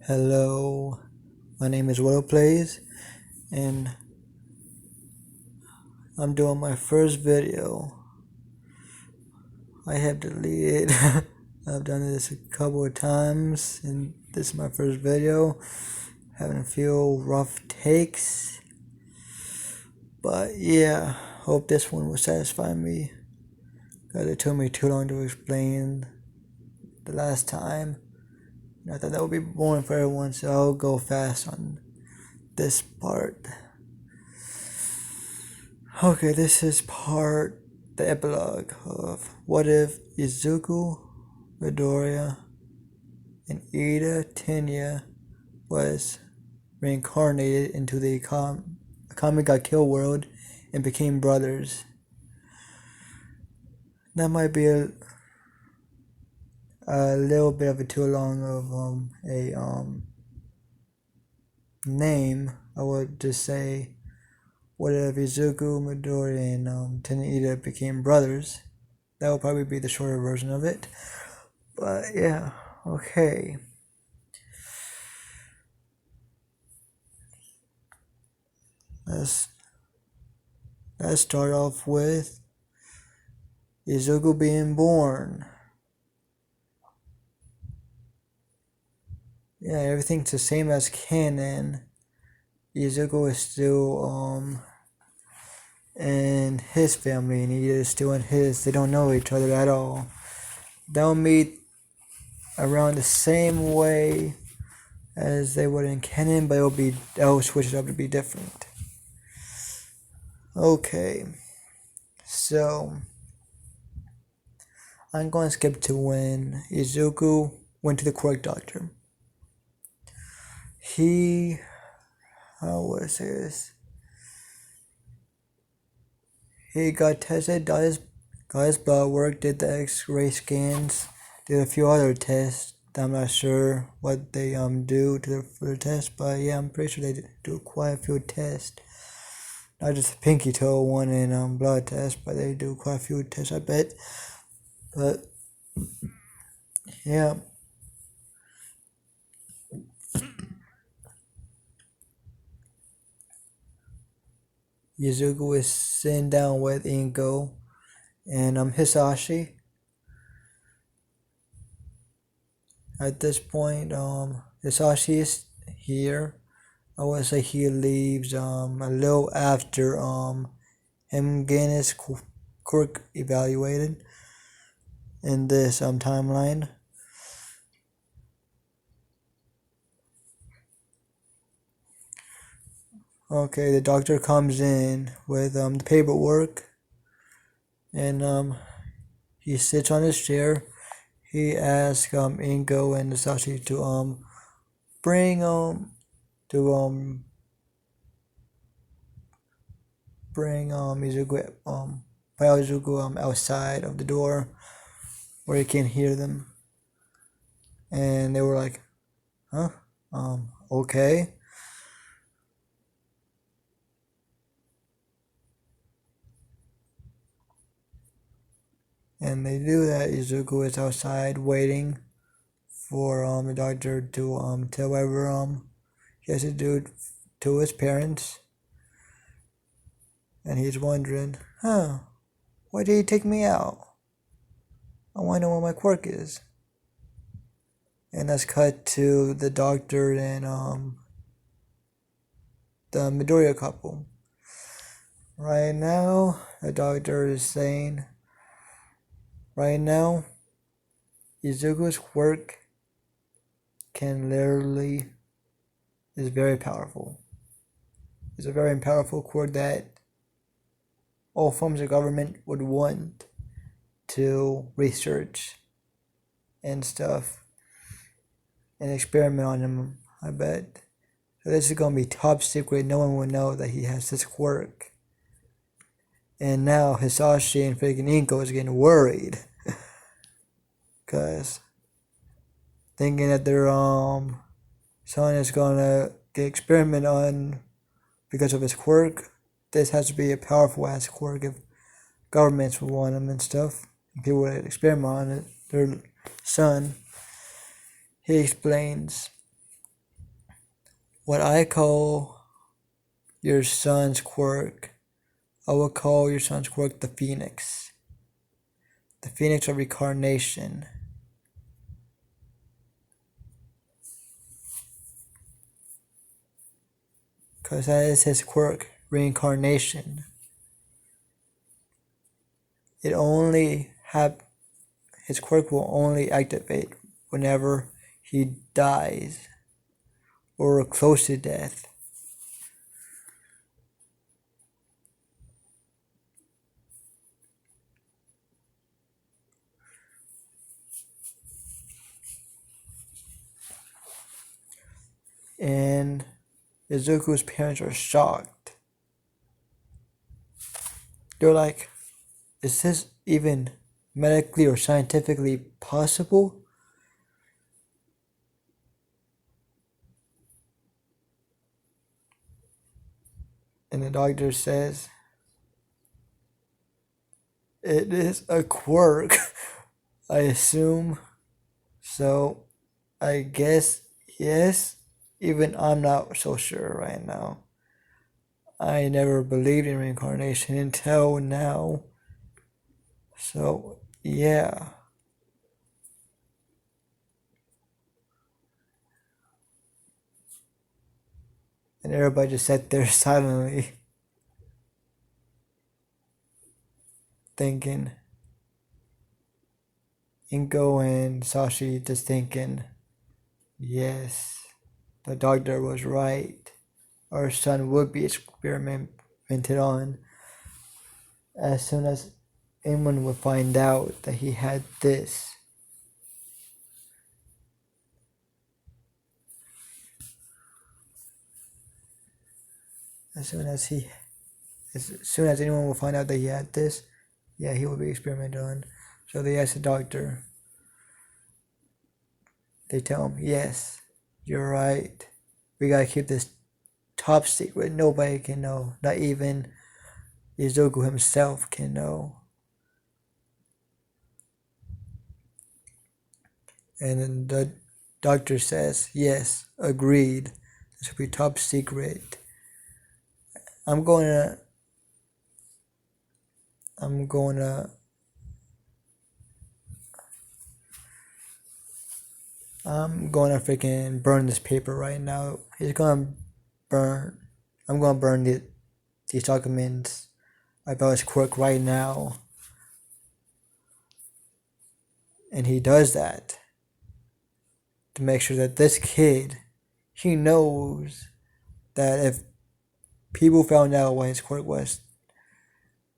Hello, my name is Willowplays, and I'm doing my first video. I have deleted, I've done this a couple of times, and this is my first video. Having a few rough takes, but yeah, hope this one will satisfy me, because it took me too long to explain the last time. And I thought that would be boring for everyone, so I'll go fast on this part. Okay, this is the epilogue of what if Izuku, Midoriya, and Ida Tenya was reincarnated into the Akame got killed world and became brothers. That might be a little bit of a too long of a name. I would just say what if Izuku, Midoriya, and Tenya became brothers? That will probably be the shorter version of it. But yeah, okay. Let's start off with Izuku being born. Yeah, everything's the same as canon. Izuku is still in his family, and he is still in his. They don't know each other at all. They'll meet around the same way as they would in canon, but they'll switch it up to be different. Okay, so I'm going to skip to when Izuku went to the quirk doctor. How would I say this? He got tested, got his blood work, did the X-ray scans, did a few other tests. I'm not sure what they do for the test, but yeah, I'm pretty sure they do quite a few tests. Not just a pinky toe one and blood test, but they do quite a few tests, I bet. But yeah. Izuku is sitting down with Ingo and Hisashi. At this point, Hisashi is here. I would say he leaves a little after him getting his quirk evaluated in this timeline. Okay, the doctor comes in with the paperwork, and he sits on his chair. He asks Ingo and Hisashi to bring Izuku outside of the door where he can't hear them. And they were like, huh? Okay. And they do that. Izuku is outside waiting for the doctor to tell whatever he has to do to his parents. And he's wondering, why did he take me out? I want to know what my quirk is. And that's cut to the doctor and the Midoriya couple. Right now, the doctor is saying, right now, Izuku's quirk is very powerful. It's a very powerful quirk that all forms of government would want to research and stuff and experiment on him, I bet. So this is going to be top secret. No one will know that he has this quirk. And now Hisashi and freaking Inko is getting worried. Because thinking that their son is going to get experimented on because of his quirk. This has to be a powerful ass quirk if governments would want him and stuff. And people would experiment on it. Their son. He explains, what I call your son's quirk, I will call your son's quirk the Phoenix. The Phoenix of Reincarnation. Because that is his quirk, reincarnation. His quirk will only activate whenever he dies or close to death. And Izuku's parents are shocked. They're like, is this even medically or scientifically possible? And the doctor says, it is a quirk, I assume. So, I guess yes. Even I'm not so sure right now. I never believed in reincarnation until now. So, yeah. And everybody just sat there silently thinking. Inko and Sashi just thinking, yes, the doctor was right. Our son would be experimented on. As soon as anyone would find out that he had this. As soon as anyone will find out that he had this, yeah, he will be experimented on. So they ask the doctor. They tell him, yes, you're right. We gotta keep this top secret. Nobody can know. Not even Izuku himself can know. And then the doctor says, yes, agreed. This will be top secret. I'm gonna freaking burn this paper right now. I'm gonna burn these documents about his quirk right now. And he does that to make sure that this kid, he knows that if people found out what his quirk was,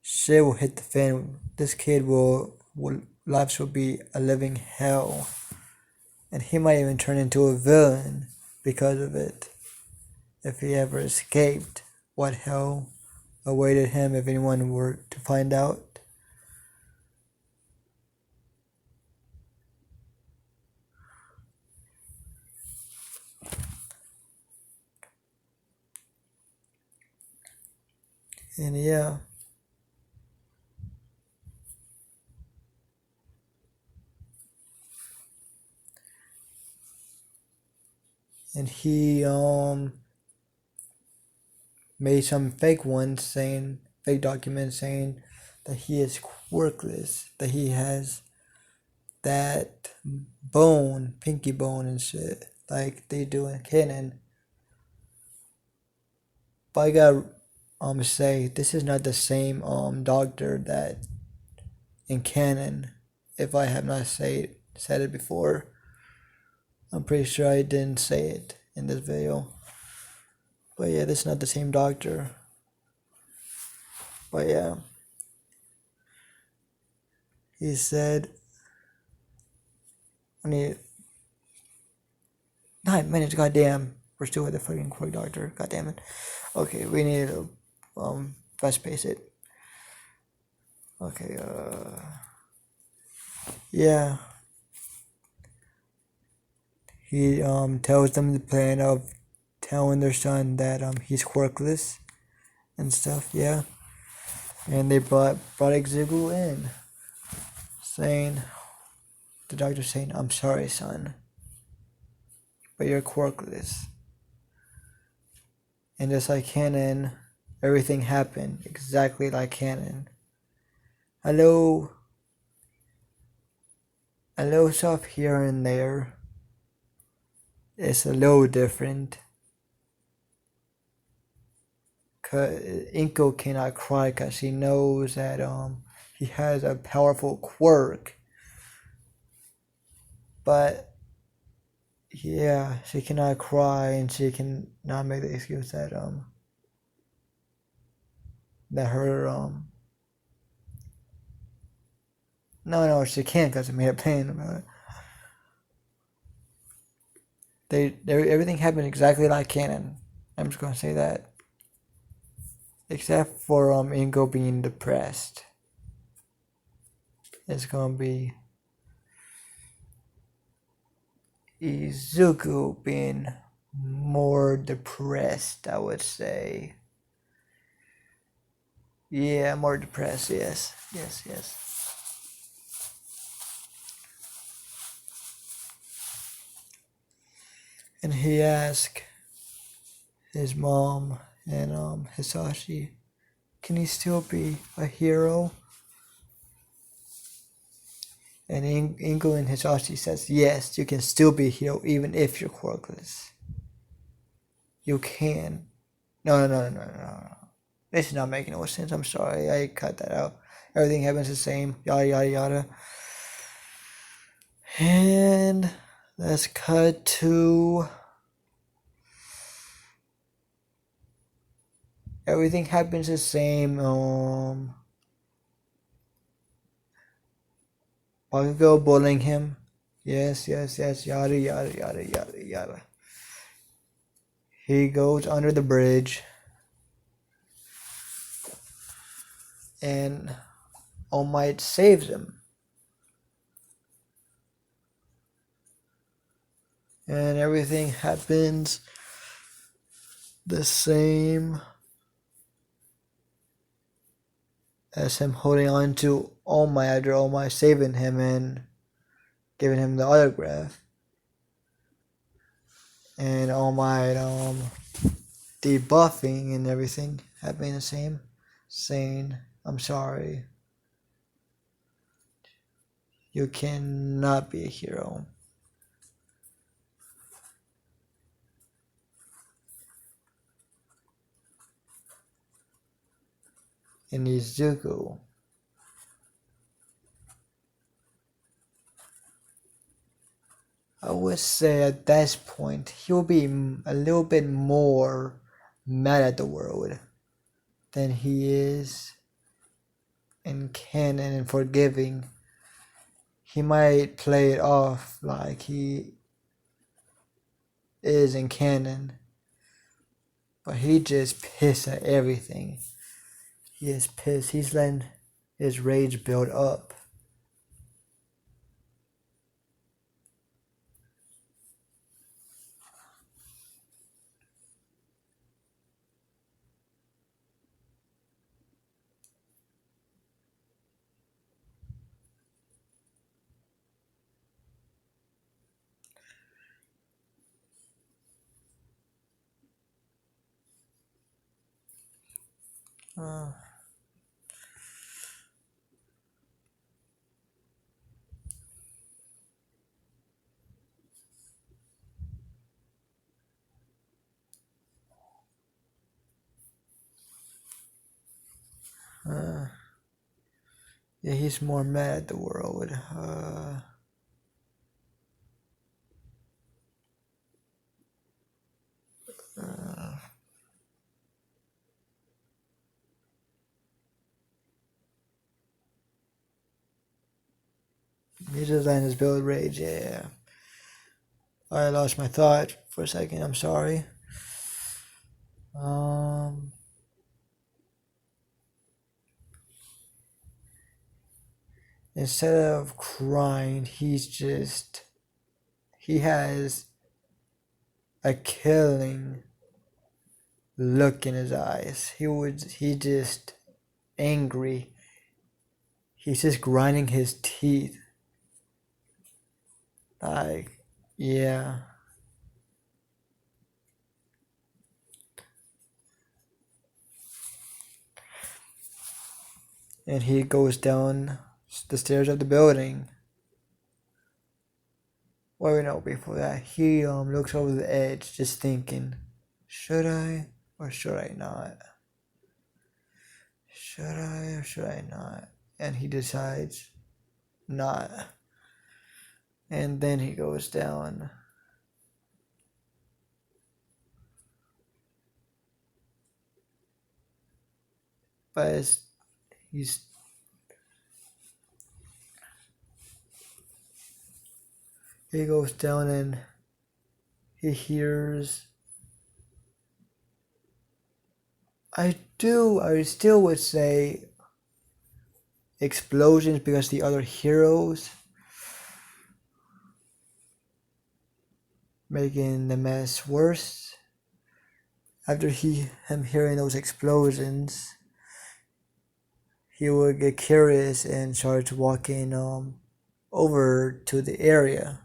shit will hit the fan. This kid life will be a living hell. And he might even turn into a villain because of it. If he ever escaped, what hell awaited him if anyone were to find out? And yeah. And he made some fake documents saying that he is quirkless, that he has that bone, pinky bone and shit, like they do in canon. But I gotta say, this is not the same doctor that in canon. If I have not said it before, I'm pretty sure I didn't say it in this video. But yeah, this is not the same doctor. But yeah, he said, I need 9 minutes, goddamn. We're still at the fucking quirk doctor, goddamn it. Okay, we need to fast pace it. Okay, yeah. He tells them the plan of telling their son that he's quirkless and stuff, yeah. And they brought Izuku in, saying, the doctor saying, I'm sorry, son, but you're quirkless. And just like canon, everything happened exactly like canon. A little stuff here and there. It's a little different. Cause Inko cannot cry because she knows that he has a powerful quirk. But yeah, she cannot cry and she can not make the excuse that her no, she can't because it made a pain about it. Everything happened exactly like canon. I'm just gonna say that, except for Ingo being depressed. It's gonna be Izuku being more depressed, I would say. Yeah, more depressed, yes. And he asked his mom and Hisashi, can he still be a hero? And Ingo and Hisashi says, yes, you can still be a hero even if you're quirkless. You can. No. This is not making no sense. I'm sorry. I cut that out. Everything happens the same. Yada, yada, yada. And let's cut to... Everything happens the same. Bakugo bullying him. Yes. Yada, yada. He goes under the bridge. And All Might saves him. And everything happens the same as him holding on to All Might after All Might saving him and giving him the autograph. And All Might debuffing and everything happening the same, saying, I'm sorry. You cannot be a hero. And Izuku, I would say at this point, he'll be a little bit more mad at the world than he is in canon and forgiving. He might play it off like he is in canon, but he just pissed at everything. He is pissed. He's letting his rage build up. Yeah, he's more mad at the world. He just letting his build rage. Yeah. I lost my thought for a second. I'm sorry. Instead of crying, he has a killing look in his eyes. He just angry. He's just grinding his teeth. Like, yeah. and he goes down the stairs of the building. Well, no, before that, he looks over the edge, just thinking, should I or should I not? Should I or should I not? And he decides not. And then he goes down. But he goes down and he hears, I still would say explosions, because the other heroes making the mess worse. After him hearing those explosions, he would get curious and start walking over to the area.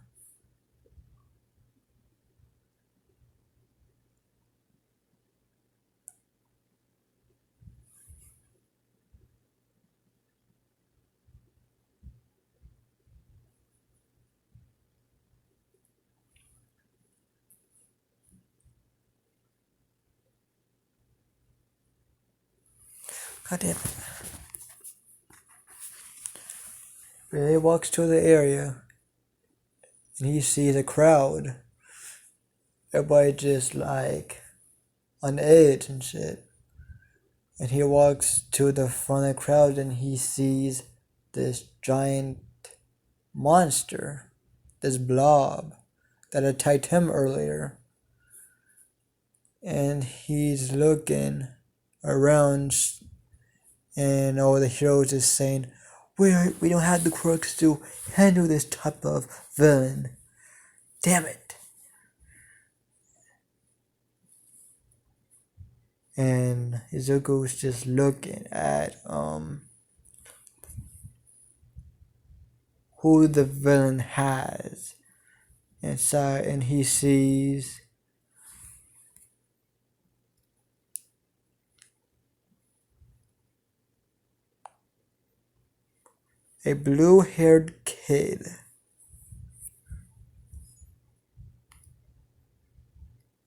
God damn it. But he walks to the area and he sees a crowd. Everybody just like on edge and shit. And he walks to the front of the crowd and he sees this giant monster, this blob that attacked him earlier. And he's looking around and all the heroes is saying, we don't have the crooks to handle this type of villain. Damn it. And Izuku's just looking at who the villain has inside, and he sees a blue-haired kid.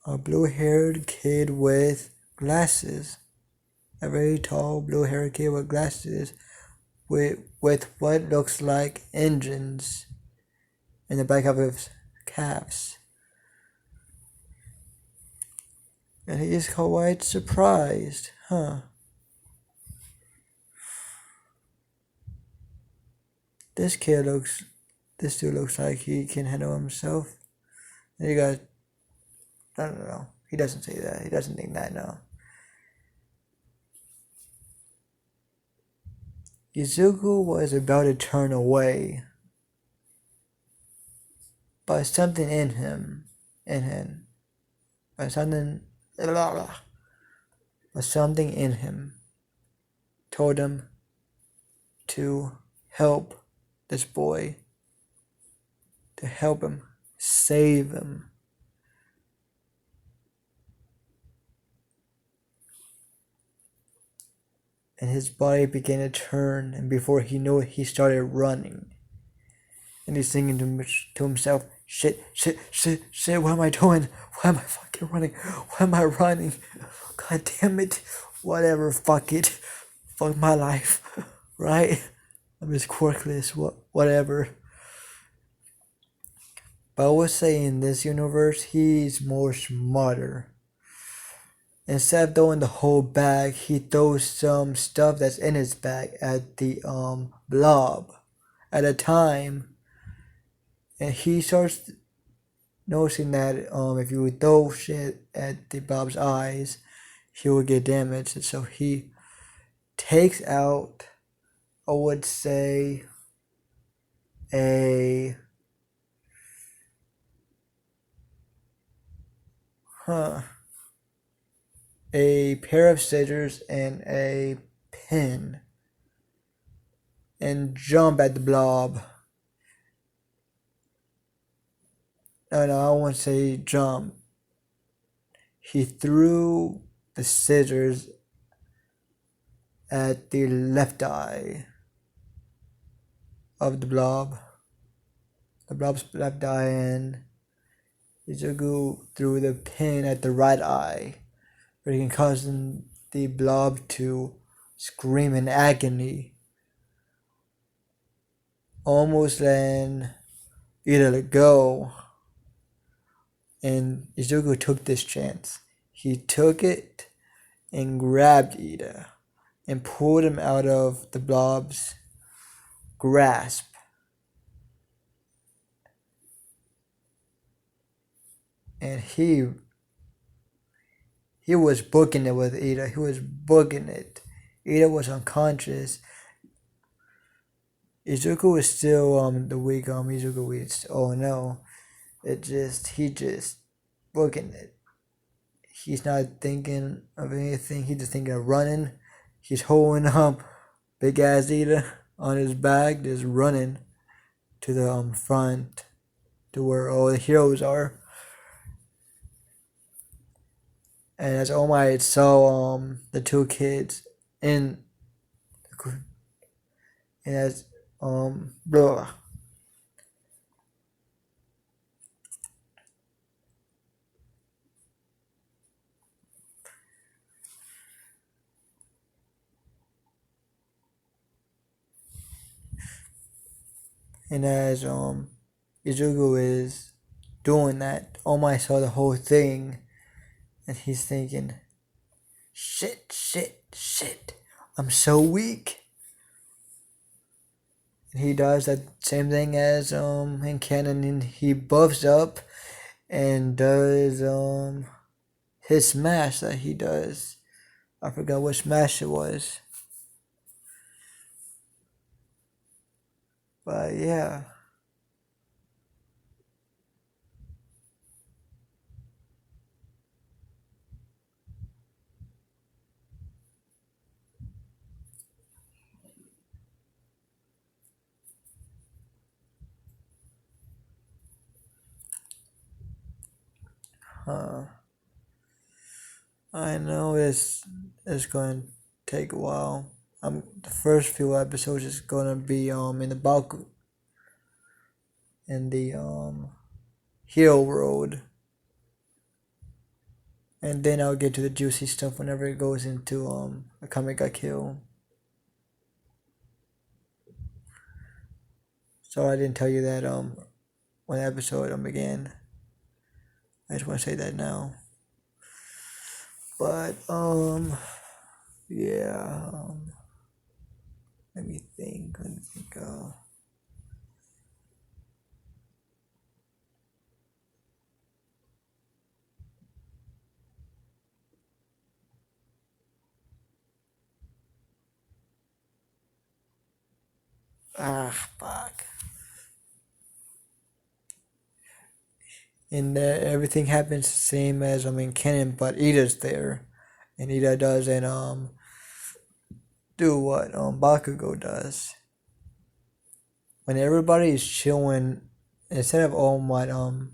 A blue-haired kid with glasses. A very tall blue-haired kid with glasses with what looks like engines in the back of his calves. And he is quite surprised, huh? This dude looks like he can handle himself. And you got, I don't know. He doesn't say that. He doesn't think that, no. Izuku was about to turn away, but something in him, but something in him told him to help this boy, to help him, save him. And his body began to turn, and before he knew it, he started running. And he's thinking to himself, shit, what am I doing? Why am I fucking running? Why am I running? God damn it. Whatever, fuck it. Fuck my life, right? I'm just quirkless, whatever. But I would say in this universe, he's more smarter. Instead of throwing the whole bag, he throws some stuff that's in his bag at the blob at a time. And he starts noticing that if you throw shit at the blob's eyes, he will get damaged. And so he takes out, I would say, a pair of scissors and a pin and jump at the blob. No, I won't say jump. He threw the scissors at the left eye of the blob. The blob's left eye, and Izuku threw the pin at the right eye, where causing the blob to scream in agony. Almost then Ida let go, and Izuku took this chance. He took it and grabbed Ida and pulled him out of the blob's grasp. And he was booking it with Ida. He was booking it. Ida was unconscious. Izuku was still the weak Izuku was, oh no. He just booking it. He's not thinking of anything. He's just thinking of running. He's holding big ass Ida on his back, just running to the front, to where all the heroes are. And as All Might saw the two kids in, and as blah. And as Izuku is doing that, All Might saw the whole thing, and he's thinking, shit, I'm so weak. And he does that same thing as in canon, and he buffs up and does his smash that he does. I forgot what smash it was. But yeah. I know it's going to take a while. The first few episodes is gonna be in the Baku, in the hero world, and then I'll get to the juicy stuff whenever it goes into a Kamega Kill. So I didn't tell you that when the episode began. I just want to say that now. But yeah. Let me think. Fuck. And everything happens the same as in canon, but Ida's there, and Ida doesn't do what Bakugo does. When everybody is chilling, instead of All Might not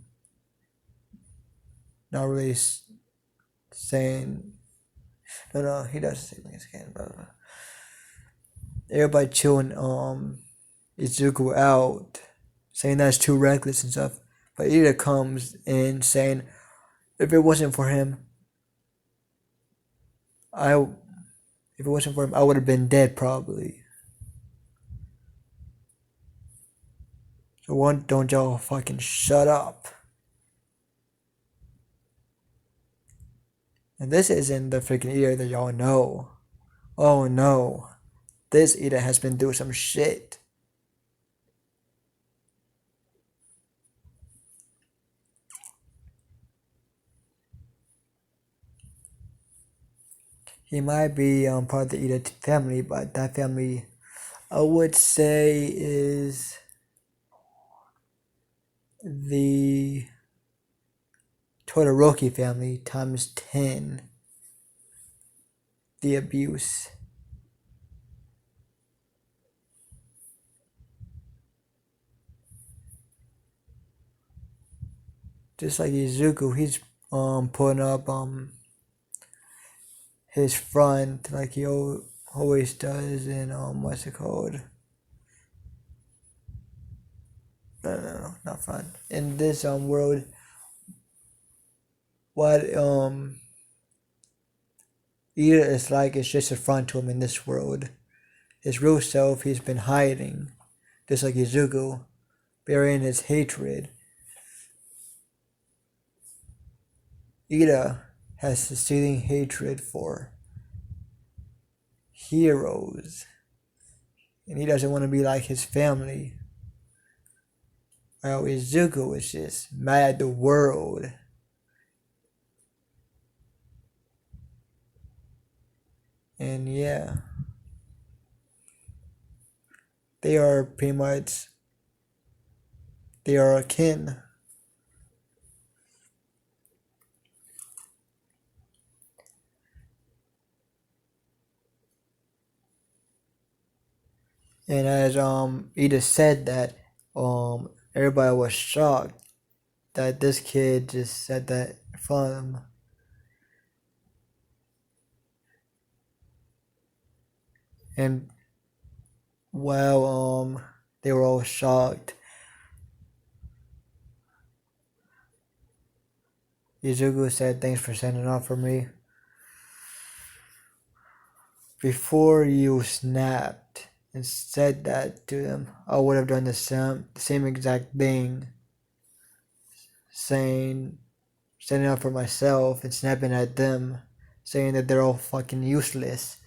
really saying, no, he does say things again, blah, blah. Everybody chilling Izuku out, saying that's too reckless and stuff. But Ida comes in saying, if it wasn't for him, I would have been dead probably. So don't y'all fucking shut up. And this isn't the freaking Ida that y'all know. Oh no. This Ida has been doing some shit. He might be part of the Ida family, but that family, I would say, is the Todoroki family times 10. The abuse. Just like Izuku, he's putting up his front like he always does in what's it called? No, not fun. In this world, what Ida is like is just a front to him in this world. His real self he's been hiding, just like Izuku, burying his hatred. Ida has a seething hatred for heroes, and he doesn't want to be like his family. While Izuku is just mad at the world. And yeah, they are pretty much, they are akin. And as Ida said that everybody was shocked that this kid just said that in front of him. And while they were all shocked, Izuku said, "Thanks for sending off for me. Before you snapped and said that to them, I would have done the same exact thing, standing up for myself and snapping at them, saying that they're all fucking useless."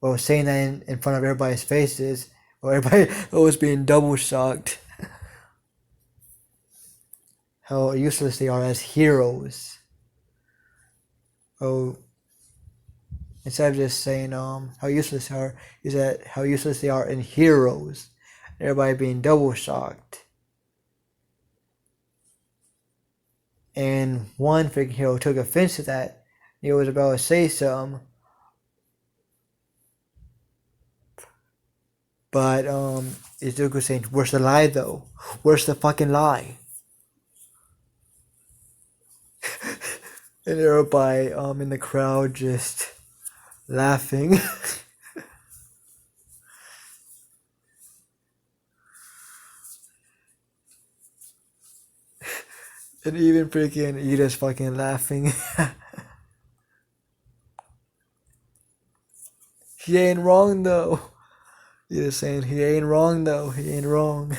Well, saying that in front of everybody's faces, or everybody was being double shocked. How useless they are as heroes. Oh, instead of just saying how useless they are, is that how useless they are in heroes. Everybody being double shocked. And one freaking hero took offense to that. He was about to say something. But Izuku saying, "Where's the lie though? Where's the fucking lie?" And everybody in the crowd just laughing. And even freaking Ida's fucking laughing. He ain't wrong though. Ida's saying he ain't wrong though. He ain't wrong.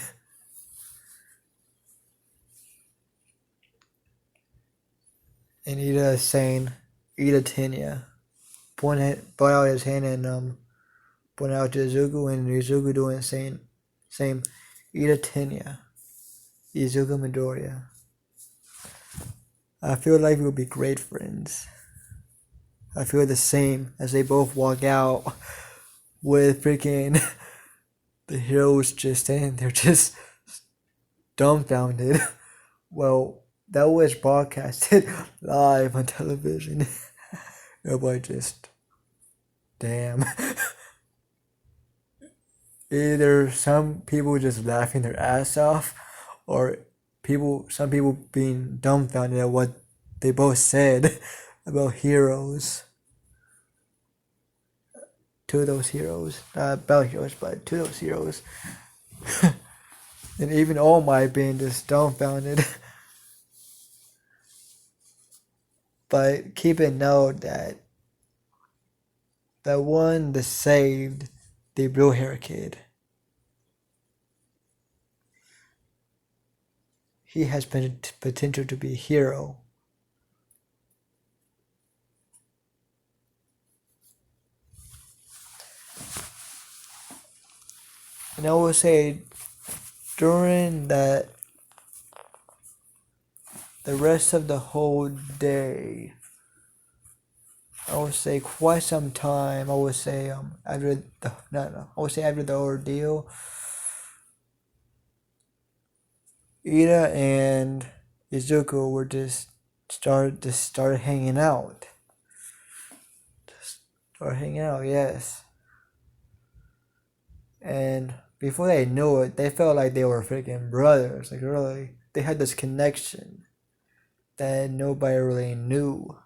And Ida is saying, "Ida Tenya." Point out his hand and point out to Izuku, and Izuku doing the same. Ida Tenya. Izuku Midoriya. I feel like we would be great friends. I feel the same as they both walk out with freaking the heroes just standing there, just dumbfounded. Well, that was broadcasted live on television. Everybody just, damn. Either some people just laughing their ass off, or some people being dumbfounded at what they both said about heroes. To those heroes, not about heroes, but to those heroes. And even All Might being just dumbfounded. But keep in note that the one that saved the blue hair kid, he has potential to be a hero. And I will say, during the rest of the whole day, I would say quite some time. I would say after the ordeal, Ida and Izuku were just started hanging out. Yes. And before they knew it, they felt like they were freaking brothers. Like really, they had this connection that nobody really knew.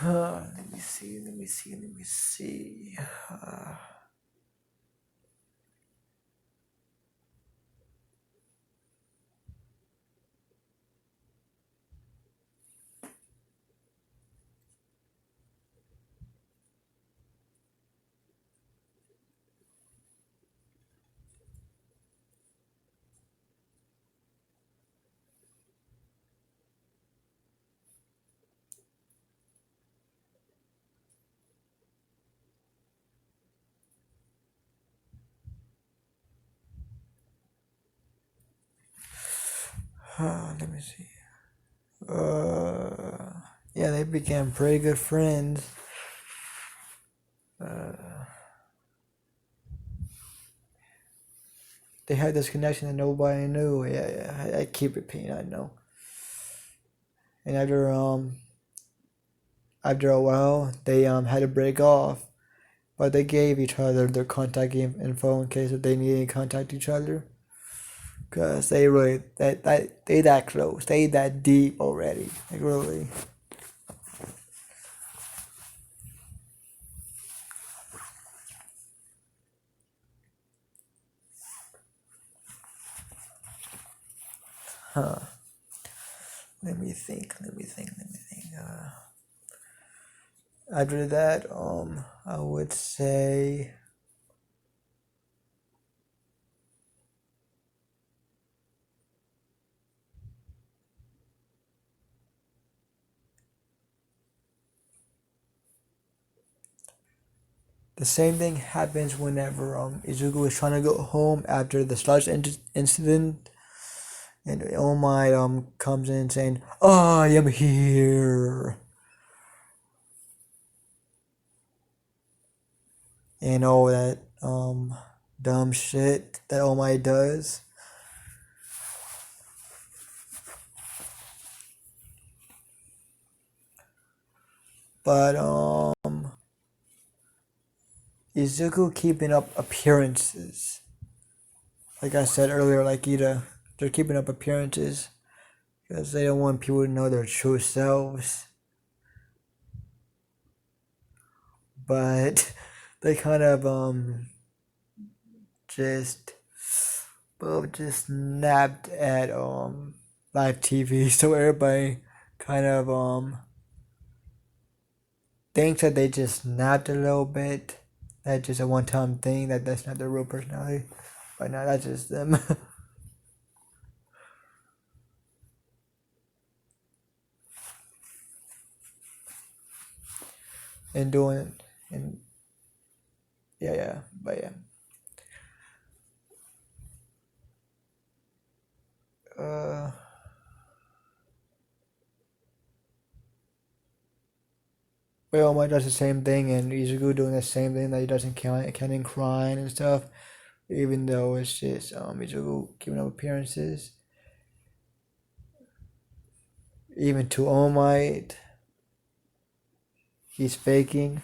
Let me see. Let me see. Yeah, they became pretty good friends. They had this connection that nobody knew. Yeah, I keep repeating, I know. And after a while, they had to break off, but they gave each other their contact info in case if they needed to contact each other. Cause they really they that close, they that deep already, like really. Huh. Let me think. After that, I would say the same thing happens whenever Izuku is trying to go home after the sludge incident, and All Might comes in saying, "I am here," and all that dumb shit that All Might does. But Izuku keeping up appearances. Like I said earlier, like Ida, they're keeping up appearances because they don't want people to know their true selves. But they kind of just both just snapped at live TV, so everybody kind of thinks that they just snapped a little bit. That's just a one-time thing. That's not their real personality. But no, that's just them. And doing it, and but yeah. Uh, All Might does the same thing, and Izuku doing the same thing that he does in Kennen crying and stuff. Even though it's just Izuku keeping up appearances. Even to All Might, he's faking.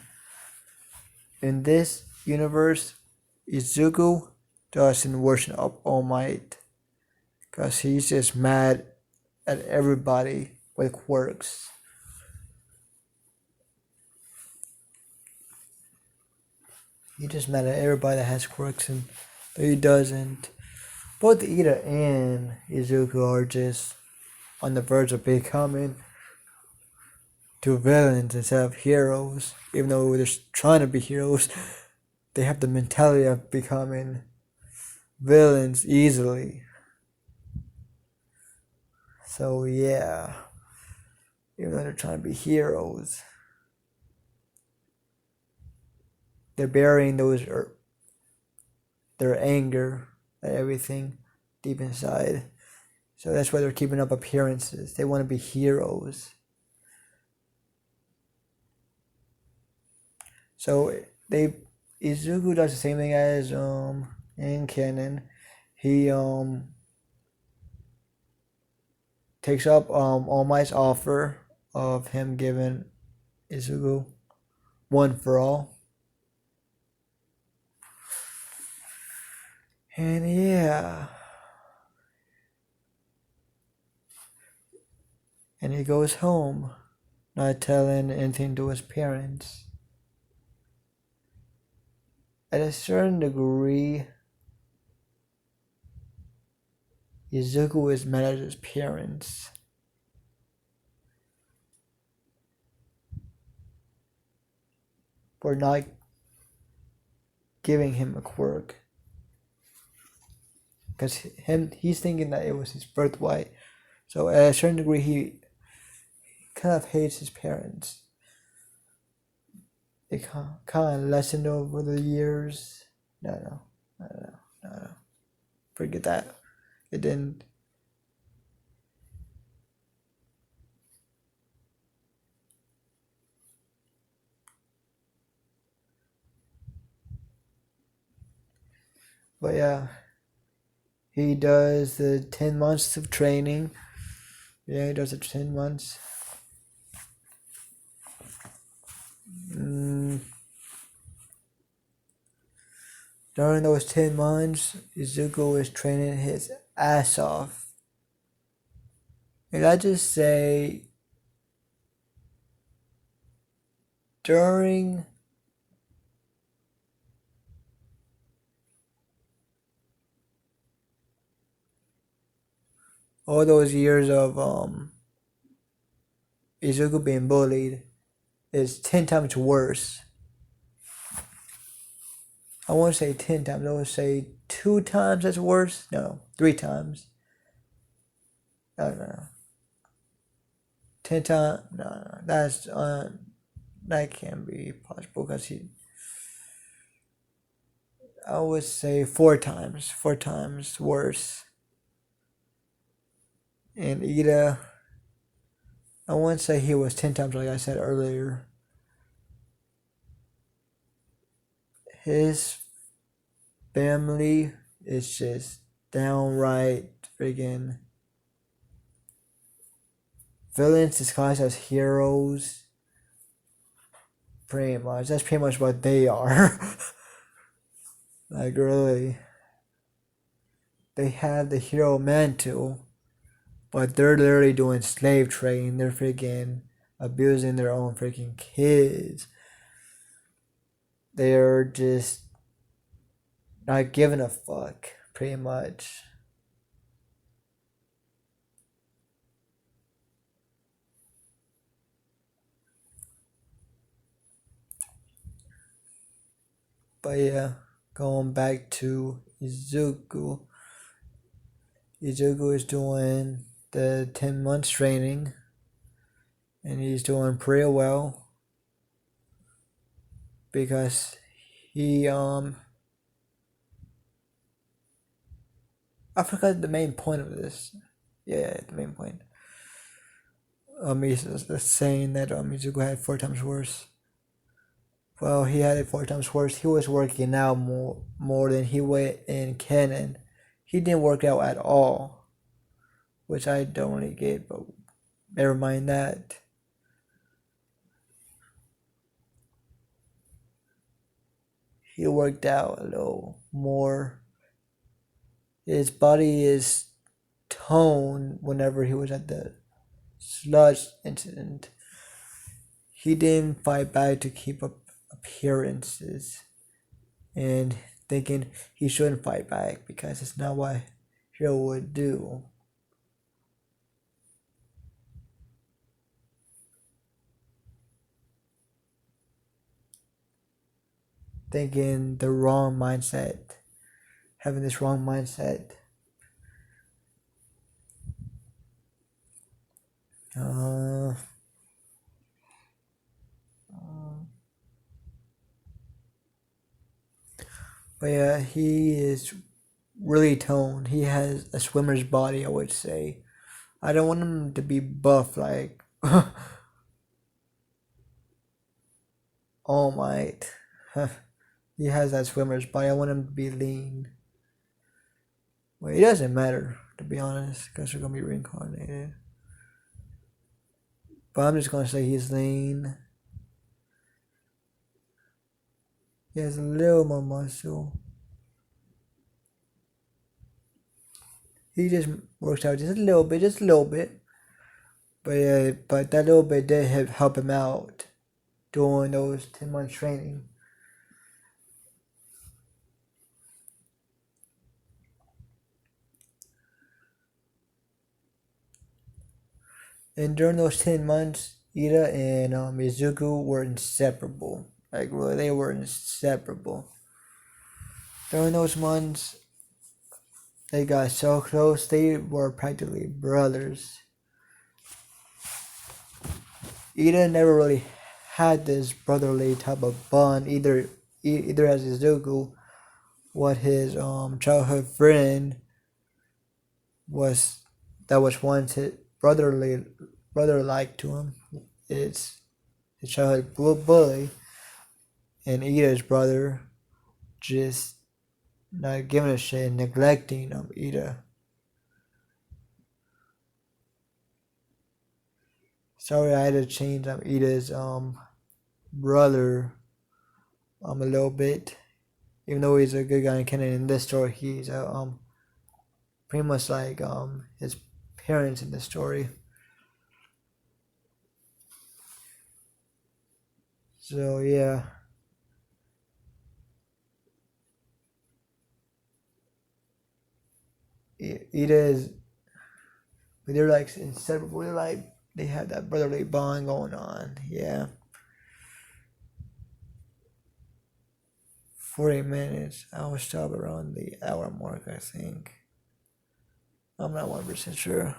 In this universe, Izuku doesn't worship up All Might because he's just mad at everybody with quirks. He's just mad at everybody that has quirks and that he doesn't. Both Ida and Izuku are just on the verge of becoming two villains instead of heroes. Even though they're trying to be heroes, they have the mentality of becoming villains easily. So yeah, even though they're trying to be heroes, they're burying their anger at everything deep inside. So that's why they're keeping up appearances. They want to be heroes. So Izuku does the same thing as in Kennen. He takes up All Might's offer of him giving Izuku one for all. And yeah. And he goes home. not telling anything to his parents. At a certain degree, Izuku is mad at his parents. For not giving him a quirk. Because he's thinking that it was his birthright. So at a certain degree, he kind of hates his parents. It kind of lessened over the years. No. Forget that. It didn't. But yeah, he does the 10 months of training. Yeah, he does the 10 months. During those 10 months, Izuku is training his ass off. And I just say, during all those years of Izuku being bullied, is 10 times worse. I won't say 10 times, I would say 2 times as worse. No, 3 times. No. 10 times, no, that's, that can't be possible because I would say 4 times worse. And Lida, I wouldn't say he was 10 times like I said earlier. His family is just downright friggin' villains disguised as heroes. Pretty much. That's pretty much what they are. Like, really. They have the hero mantle, but they're literally doing slave trading. They're freaking abusing their own freaking kids. They're just not giving a fuck, pretty much. But yeah, going back to Izuku. Izuku is doing the 10 months training, and he's doing pretty well because he I forgot the main point of this. Yeah, the main point. He's saying that Izuku had 4 times worse. Well, he had it 4 times worse. He was working out more than he went in canon. He didn't work out at all, which I don't really get, but never mind that. He worked out a little more. His body is toned whenever he was at the sludge incident. He didn't fight back to keep up appearances and thinking he shouldn't fight back because it's not what hero would do. Thinking the wrong mindset, having this wrong mindset. But yeah, he is really toned. He has a swimmer's body, I would say. I don't want him to be buff like All Might. He has that swimmer's body. I want him to be lean. Well, it doesn't matter, to be honest, because we're going to be reincarnated. But I'm just going to say he's lean. He has a little more muscle. He just works out just a little bit. But yeah, but that little bit did help him out during those 10 months training. And during those 10 months, Ida and Izuku were inseparable. Like, really, they were inseparable. During those months, they got so close, they were practically brothers. Ida never really had this brotherly type of bond, either as Izuku, what his childhood friend was, that was once his brother-like to him. It's his childhood bully, and Ida's brother just not giving a shit, neglecting Ida. Sorry, I had to change Ida's brother a little bit. Even though he's a good guy and in this story, he's pretty much like his parents in the story. So yeah. Ida is, they're like inseparable. They're like, they have that brotherly bond going on. Yeah. 40 minutes. I will stop around the hour mark, I think. I'm not 100% sure.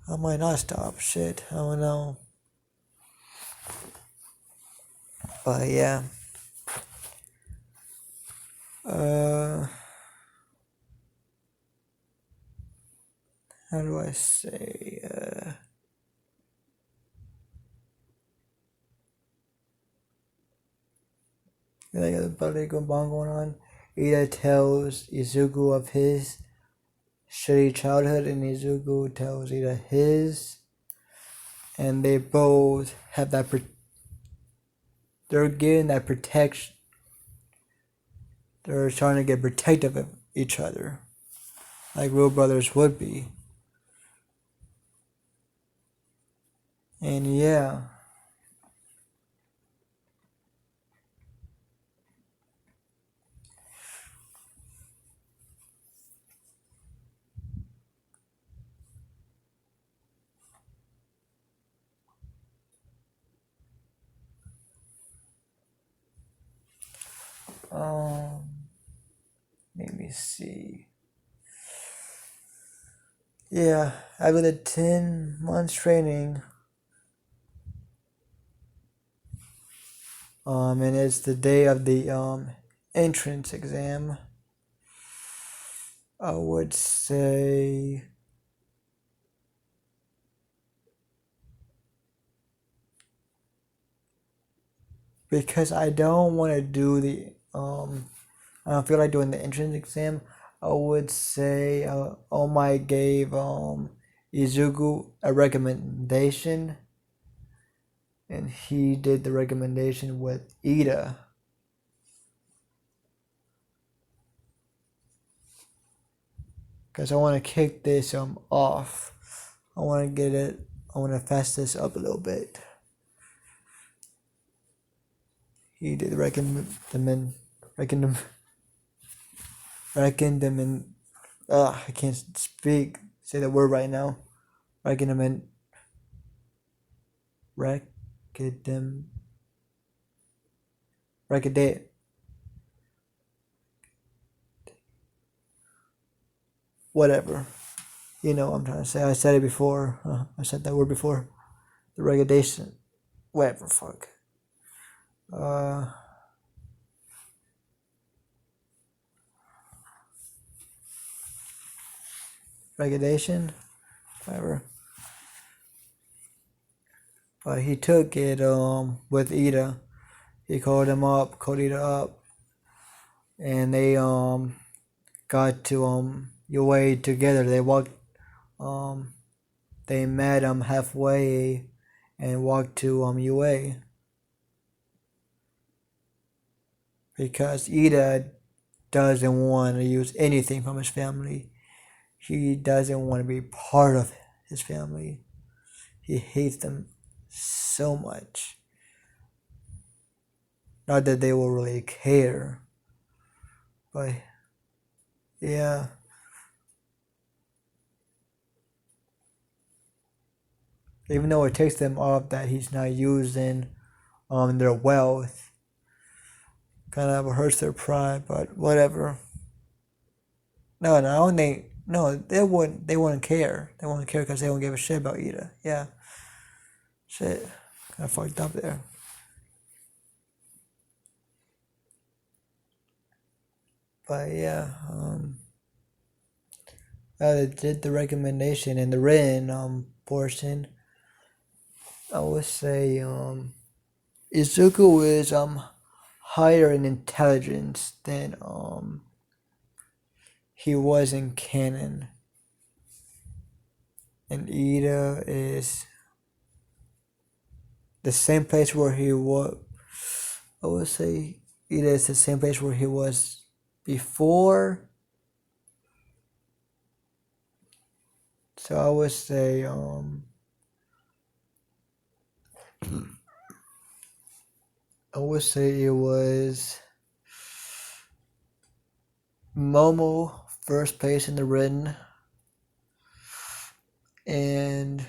I might not stop. Shit. I don't know. But yeah. How do I say? They got a brotherly bond going on. Ida tells Izuku of his shitty childhood, and Izuku tells Ida his. And they both have that. They're getting that protection. They're trying to get protective of each other, like real brothers would be. And yeah. Let me see. Yeah, after the 10 months training, and it's the day of the entrance exam, I would say because I don't want to do the I don't feel like doing the entrance exam. I would say All Might gave Izuku a recommendation, and he did the recommendation with Ida. Because I want to kick this off. I want to fast this up a little bit. He did recommend I can't say the word right now. Recommendation. Whatever. You know what I'm trying to say. I said it before. I said that word before. The regulation. Whatever, fuck. Regulation. Whatever. But he took it with Ida. He called Ida up, and they got to UA together. They walked they met halfway and walked to UA. Because Ida doesn't want to use anything from his family. He doesn't want to be part of his family. He hates them so much. Not that they will really care, but yeah. Even though it takes them off that he's not using their wealth, kind of hurts their pride, but whatever. No, I don't think. No, they wouldn't. They wouldn't care. They wouldn't care because they don't give a shit about Ida. Yeah, shit, kind of fucked up there. But yeah, I did the recommendation in the written portion. I would say Izuku is higher in intelligence than he was in canon. And Ida is the same place where he was. I would say Ida is the same place where he was before. So I would say it was Momo first place in the written, and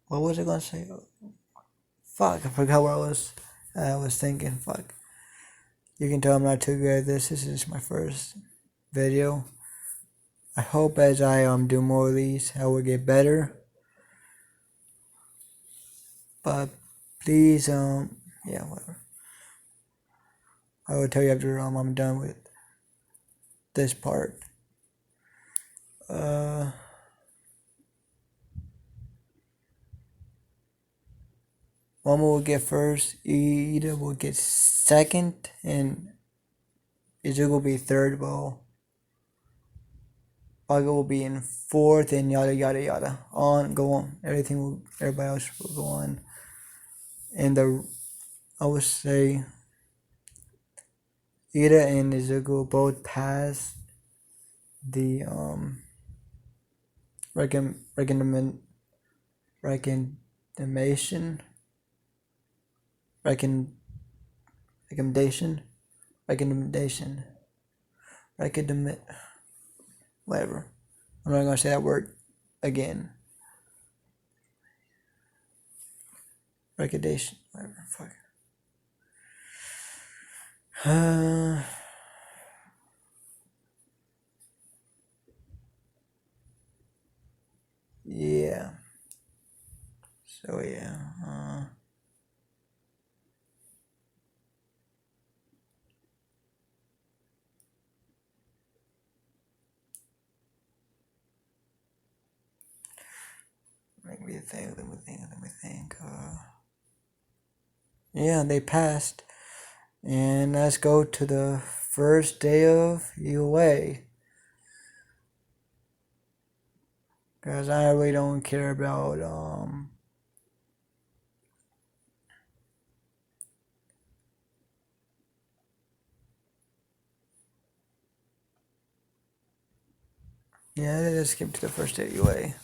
what was I gonna say? Fuck, I forgot what I was thinking. Fuck. You can tell I'm not too good at this. This is my first video. I hope as I do more of these, I will get better. But please, yeah, whatever. I will tell you after I'm done with this part. Mama will get first, Ida will get second, and Izuku will be third. Well, Baga will be in fourth, and yada yada yada. Go on. Everybody else will go on. And I would say Ida and Izuku both passed the recommendation whatever. I'm not gonna say that word again. Recommendation, whatever. Fuck. Yeah. So yeah. Let me think. Yeah, they passed. And let's go to the first day of UA. Because I really don't care about yeah, let's skip to the first day of UA.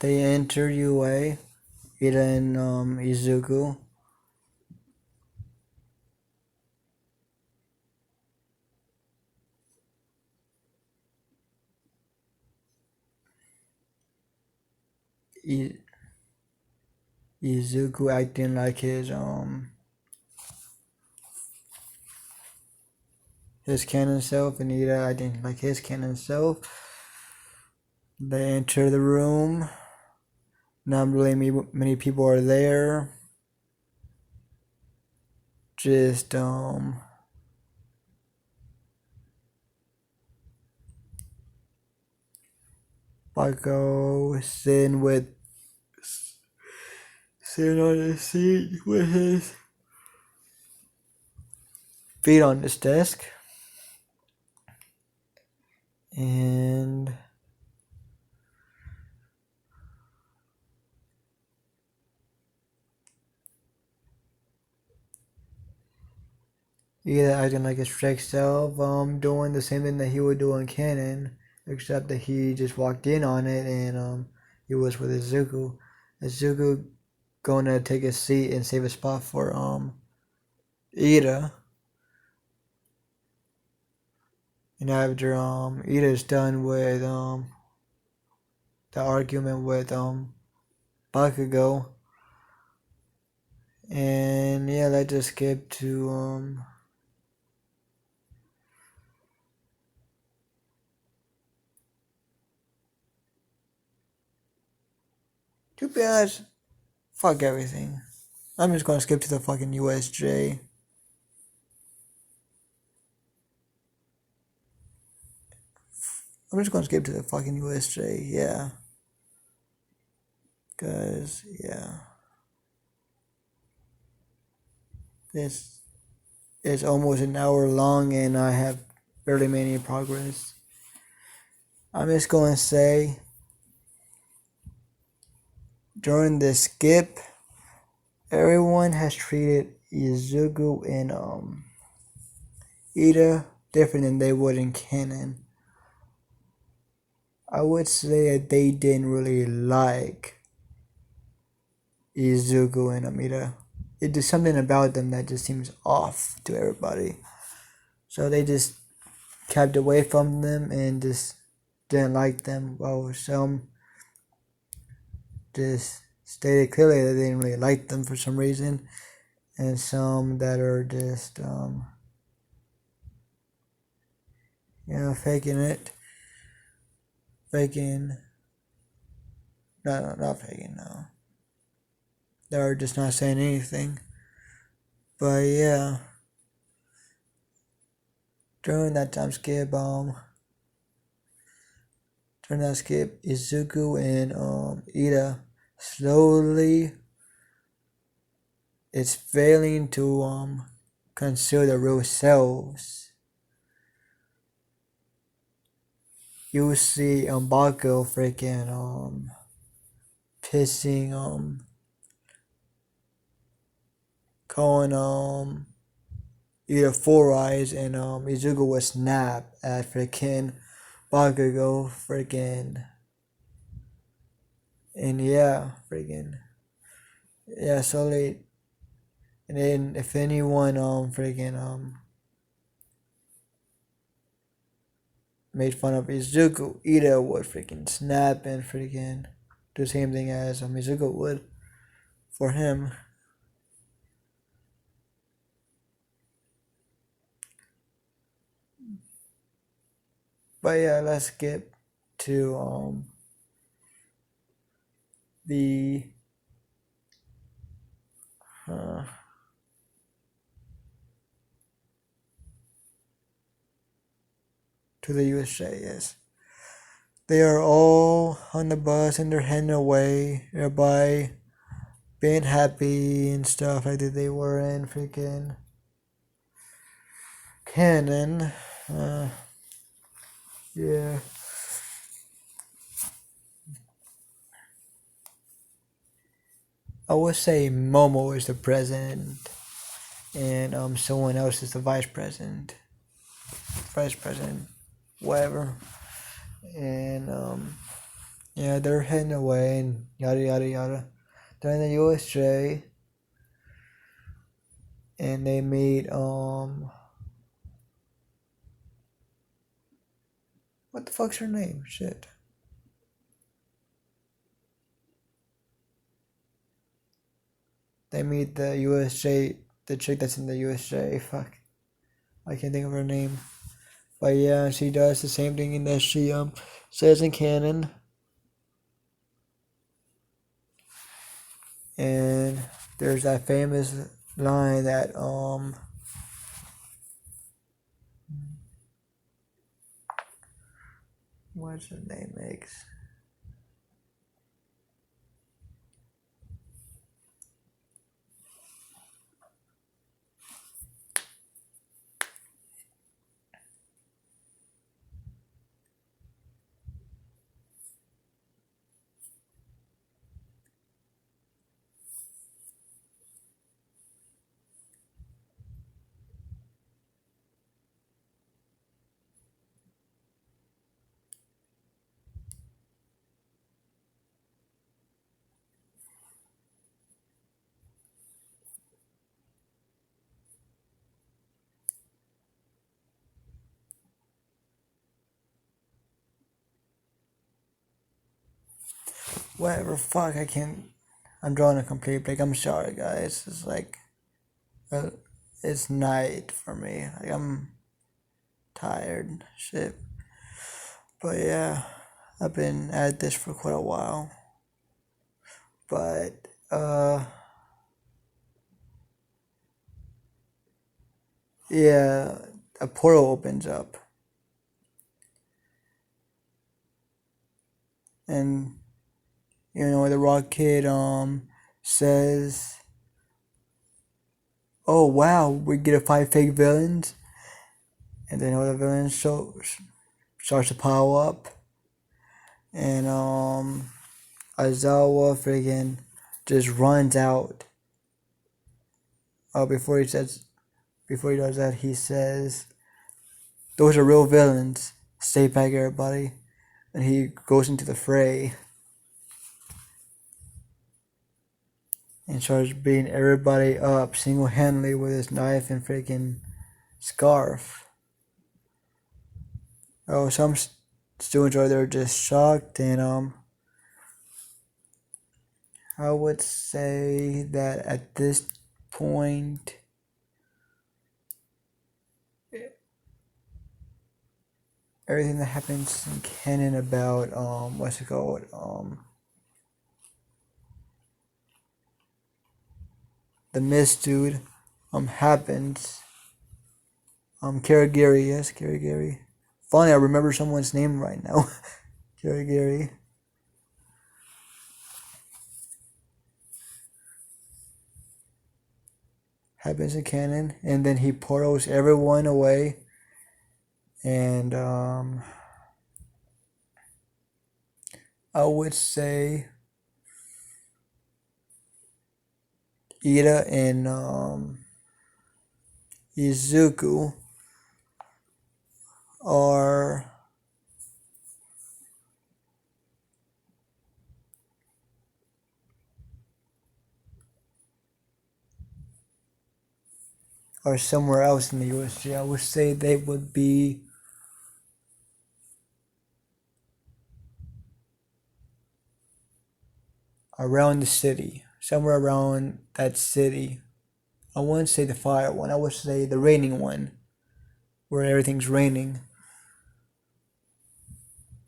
They enter UA, Ida and Izuku. Izuku acting like his canon self, and Ida acting like his canon self. They enter the room. Not really many people are there. Just Paco sitting on the seat with his feet on this desk, and Lida acting like his trick self, doing the same thing that he would do in canon, except that he just walked in on it and he was with Izuku. Izuku going to take a seat and save a spot for Ida. And after Ida's done with the argument with Bakugo, and yeah, let's just skip to to be honest, fuck everything. I'm just gonna skip to the fucking USJ. I'm just gonna skip to the fucking USJ, yeah. Cause yeah. This is almost an hour long and I have barely made any progress. I'm just gonna say during the skip, everyone has treated Izuku and Ida different than they would in canon. I would say that they didn't really like Izuku and Amida. There's something about them that just seems off to everybody. So they just kept away from them and just didn't like them. While some just stated clearly that they didn't really like them for some reason. And some that are just, faking it. No, not faking, no. They're just not saying anything. But yeah. During that skip, Izuku and Ida slowly is failing to conceal their real selves. You see Bakugo freaking pissing calling Ida Four Eyes, and Izuku would snap at freaking Bakugo freaking, and yeah, freaking, yeah, slowly. And then if anyone freaking made fun of Izuku, Ida would freaking snap and freaking do the same thing as Izuku would for him. But yeah, let's get to the to the USA, yes. They are all on the bus and they're heading away. Everybody being happy and stuff like that they were in freaking canon. Yeah. I would say Momo is the president and someone else is the vice president. Whatever. And yeah, they're heading away and yada yada yada. They're in the USJ and they meet what the fuck's her name? Shit. They meet the USJ, the chick that's in the USJ. Fuck, I can't think of her name. But yeah, she does the same thing that she says in canon. And there's that famous line that what's her name makes. Whatever, fuck, I can't. I'm drawing a complete break. I'm sorry, guys. It's like, it's night for me. Like, I'm tired. Shit. But yeah, I've been at this for quite a while. But, yeah, a portal opens up. And, the Rock Kid, says, oh wow, we get to fight fake villains. And then all the villains starts to pile up. And, Aizawa friggin' just runs out. Before he does that, he says, those are real villains. Stay back, everybody. And he goes into the fray and starts beating everybody up single-handedly with his knife and freaking scarf. Oh, some students are there just shocked, and I would say that at this point, everything that happens in canon about what's it called, the mist dude happens. Karagiri, yes, Karagiri. Finally, I remember someone's name right now. Karagiri. Happens in canon, and then he portals everyone away. And I would say Ida and Izuku are somewhere else in the USG. I would say they would be around the city, somewhere around that city. I wouldn't say the fire one. I would say the raining one, where everything's raining.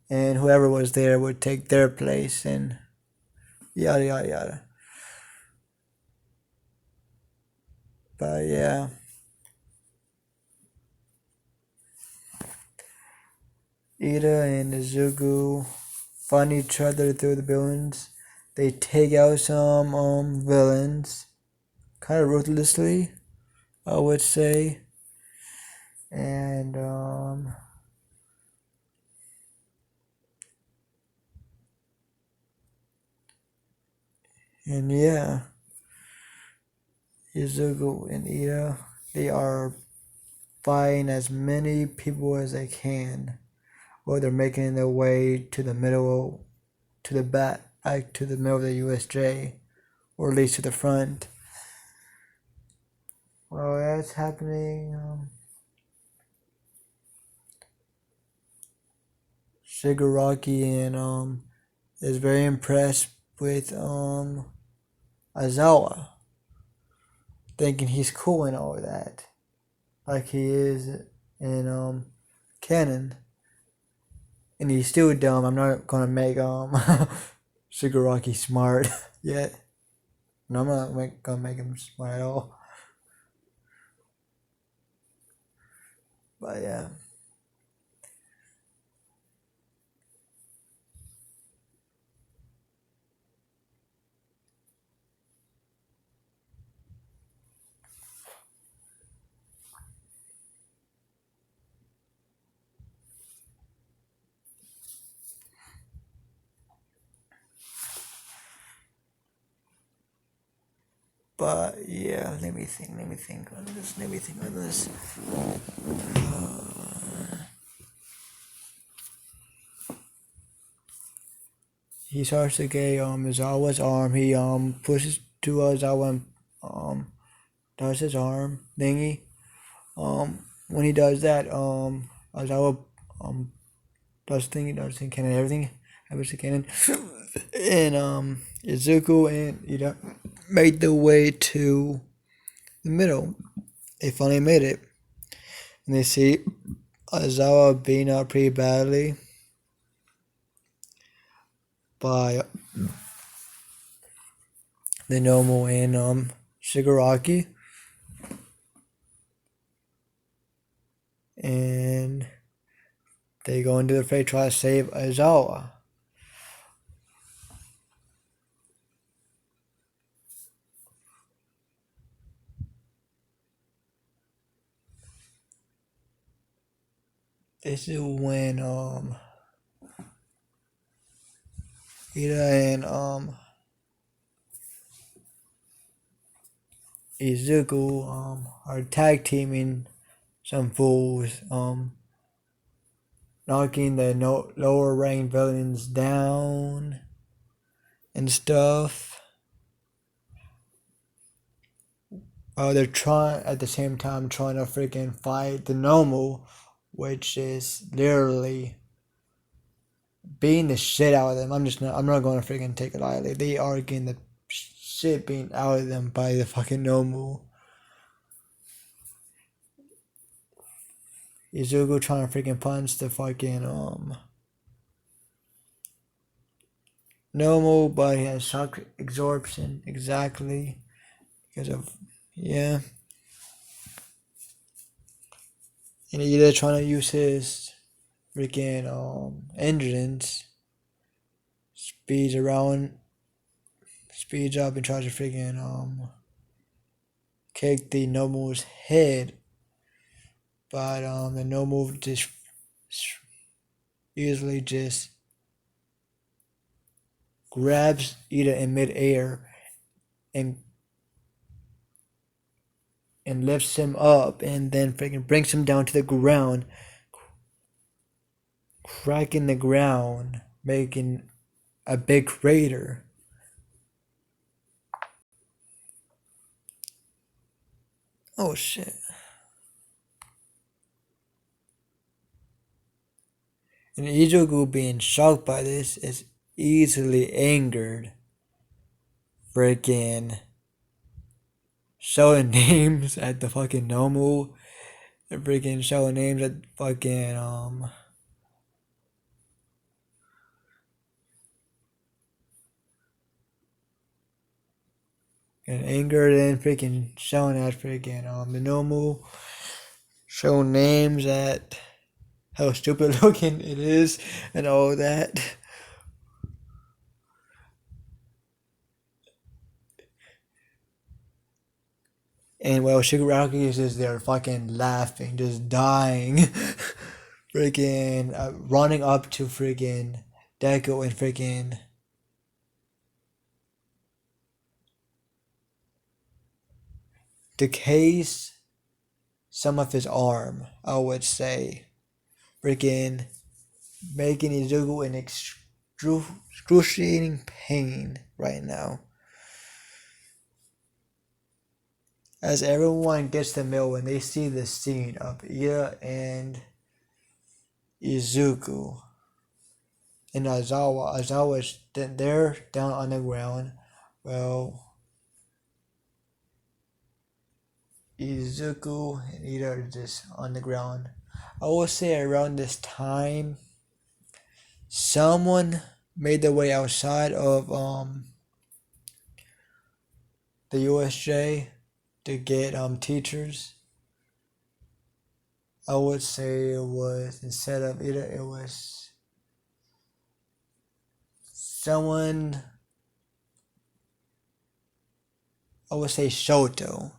And whoever was there would take their place and yada yada yada. But yeah. Ida and Izuku find each other through the buildings. They take out some villains, kind of ruthlessly, I would say. And yeah, Izuku and Ida, they are fighting as many people as they can. Well, they're making their way to the middle, back to the middle of the USJ, or at least to the front. Well, that's happening. Shigaraki and is very impressed with Aizawa, thinking he's cool and all that, like he is in canon. And he's still dumb. I'm not gonna make Shigaraki smart yet. No, I'm not gonna make him smart at all. But yeah. But yeah, let me think on this. He starts to get Izawa's arm. He pushes to Izawa and does his arm thingy. When he does that, Izawa does thing cannon everything. Happens to cannon. And Izuku and Ida made the way to the middle. They finally made it. And they see Aizawa being out pretty badly by the Nomu and Shigaraki. And they go into the fray, try to save Aizawa. This is when Ida and Izuku are tag teaming some fools, knocking the lower ranked villains down and stuff. They're trying at the same time trying to freaking fight the Nomu, which is literally beating the shit out of them. I'm not going to freaking take it lightly. They are getting the shit beaten out of them by the fucking Nomu. Izuku trying to freaking punch the fucking Nomu, but he has shock absorption exactly because of yeah. And either trying to use his freaking engines, speeds up and tries to freaking kick the Nomu's head, but the Nomu just easily just grabs Ida in midair and lifts him up and then freaking brings him down to the ground, cracking the ground, making a big crater. Oh shit. And Izuku, being shocked by this, is easily angered. Freaking showing names at the fucking Nomu. And freaking showing names at fucking and angered and freaking showing at freaking the Nomu. Showing names at how stupid looking it is and all that. And while Shigaraki is just there fucking laughing, just dying, freaking running up to freaking Deku and freaking decays some of his arm, I would say. Freaking making Izuku in excruciating pain right now. As everyone gets the mill when they see the scene of Ida and Izuku and Aizawa. Aizawa is there down on the ground. Well, Izuku and Ida are just on the ground. I will say around this time, someone made their way outside of the USJ to get teachers. I would say it was, instead of Ida, it was someone, I would say Shoto.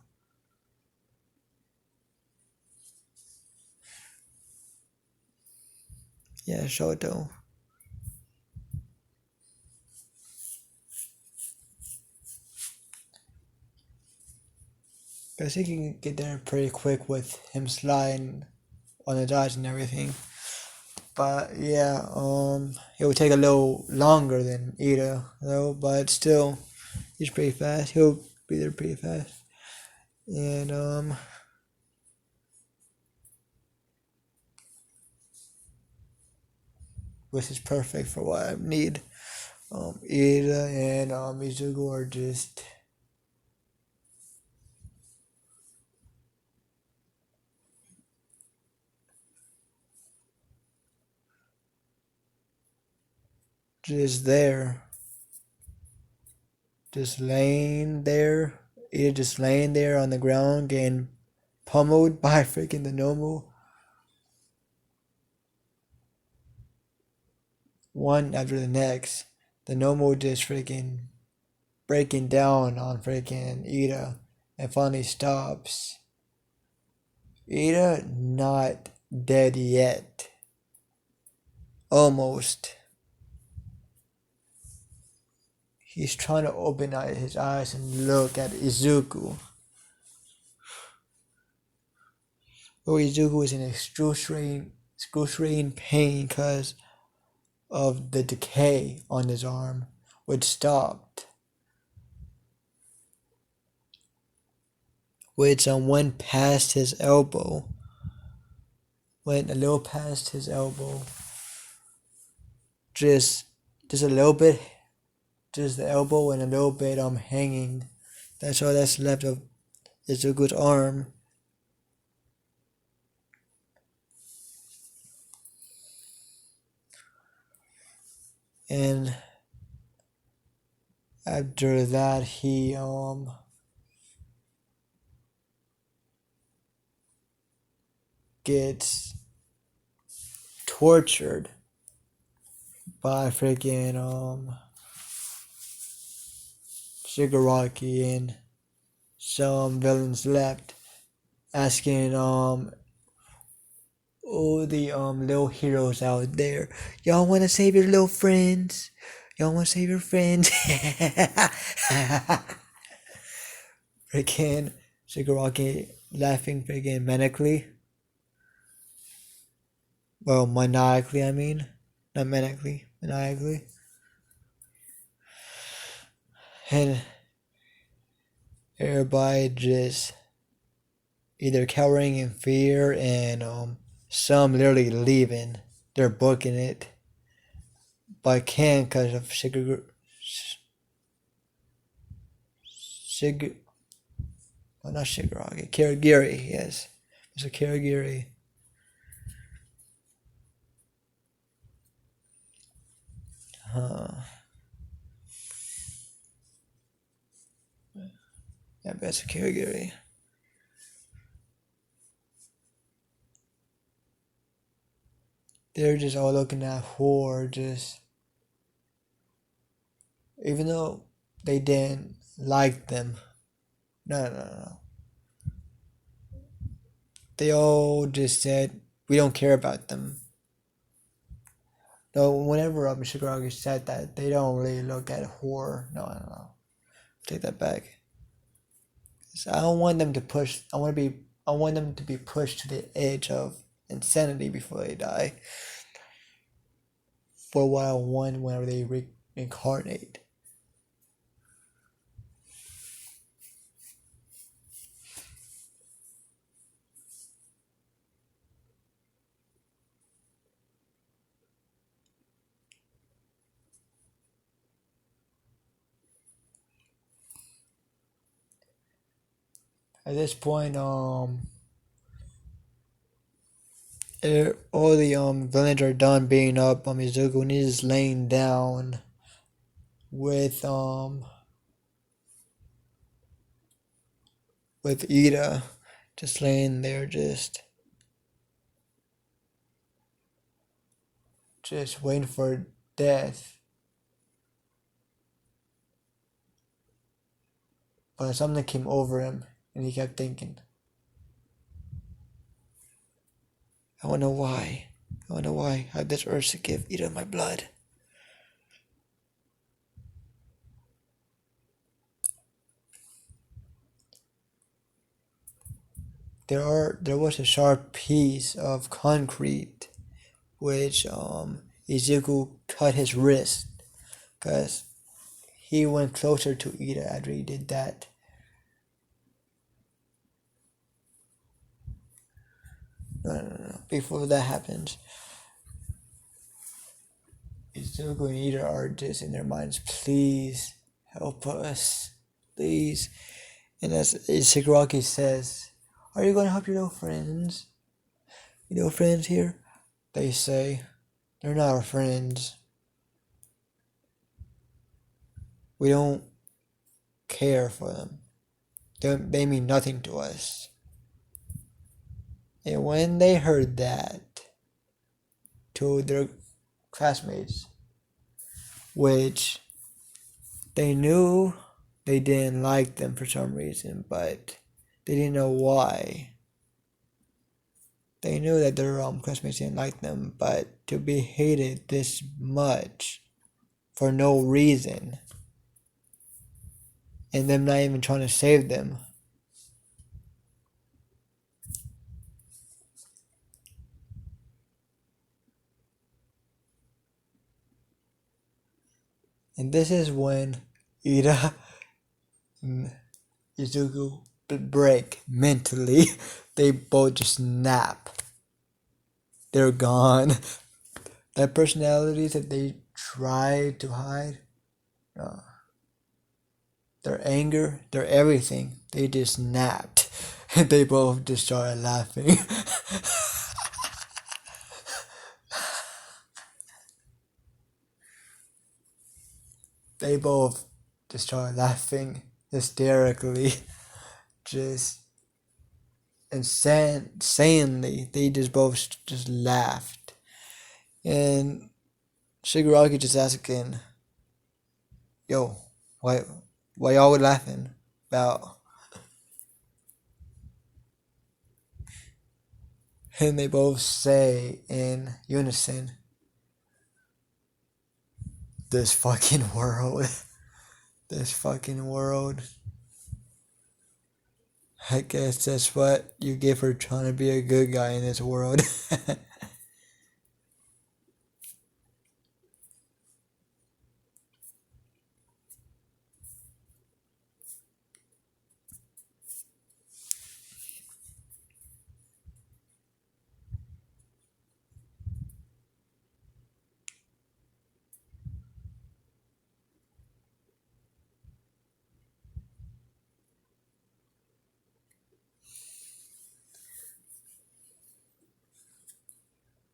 Yeah, Shoto. Because he can get there pretty quick with him sliding on the dodge and everything. But yeah, it would take a little longer than Ida though, but still, he's pretty fast. He'll be there pretty fast. And which is perfect for what I need. Ida and Izuku are just there. Just laying there. Ida just laying there on the ground getting pummeled by freaking the Nomu. One after the next. The Nomu just freaking breaking down on freaking Ida and finally stops. Ida not dead yet. Almost. He's trying to open his eyes and look at Izuku. But Izuku is in excruciating pain because of the decay on his arm, which stopped. Which went past his elbow. Went a little past his elbow. Just a little bit. Just the elbow and a little bit hanging. That's all that's left of Izuku's arm. And after that he gets tortured by freaking Shigaraki and some villains left, asking all the little heroes out there, y'all want to save your little friends? Y'all want to save your friends? Freaking Shigaraki laughing freaking manically. Well, maniacally, I mean. Not manically, maniacally. And everybody just either cowering in fear and some literally leaving. They're booking it. But can't because of not Shigaraki. Kirigiri, yes. Mr. Kirigiri. Yeah, that's Kirigiri. They're just all looking at horror, just even though they didn't like them. No. They all just said, we don't care about them. Though whenever Shigaraki said that, they don't really look at horror. No. Take that back. So I don't want them to push. I want them to be pushed to the edge of insanity before they die. For what I want whenever they reincarnate. At this point, all the villains are done beating up Izuku, and he's laying down with with Ida just laying there, just waiting for death. But something came over him, and he kept thinking, I wonder why. I wonder why I have this urge to give Ida my blood. There was a sharp piece of concrete which Izuku cut his wrist because he went closer to Ida after he did that. No. Before that happens, Izuku and Ida are just in their minds, please help us. Please. And as Shigaraki says, are you going to help your little friends? Your little friends here? They say, they're not our friends. We don't care for them. They mean nothing to us. And when they heard that to their classmates, which they knew they didn't like them for some reason, but they didn't know why. They knew that their classmates didn't like them, but to be hated this much for no reason, and them not even trying to save them. And this is when Ida and Izuku break mentally. They both just snap. They're gone. Their personalities that they tried to hide, their anger, their everything, they just snapped. And they both just started laughing. They both just started laughing hysterically, just insanely. They just both just laughed. And Shigaraki just asking, yo, why y'all were laughing about? And they both say in unison, this fucking world. This fucking world. I guess that's what you get for trying to be a good guy in this world.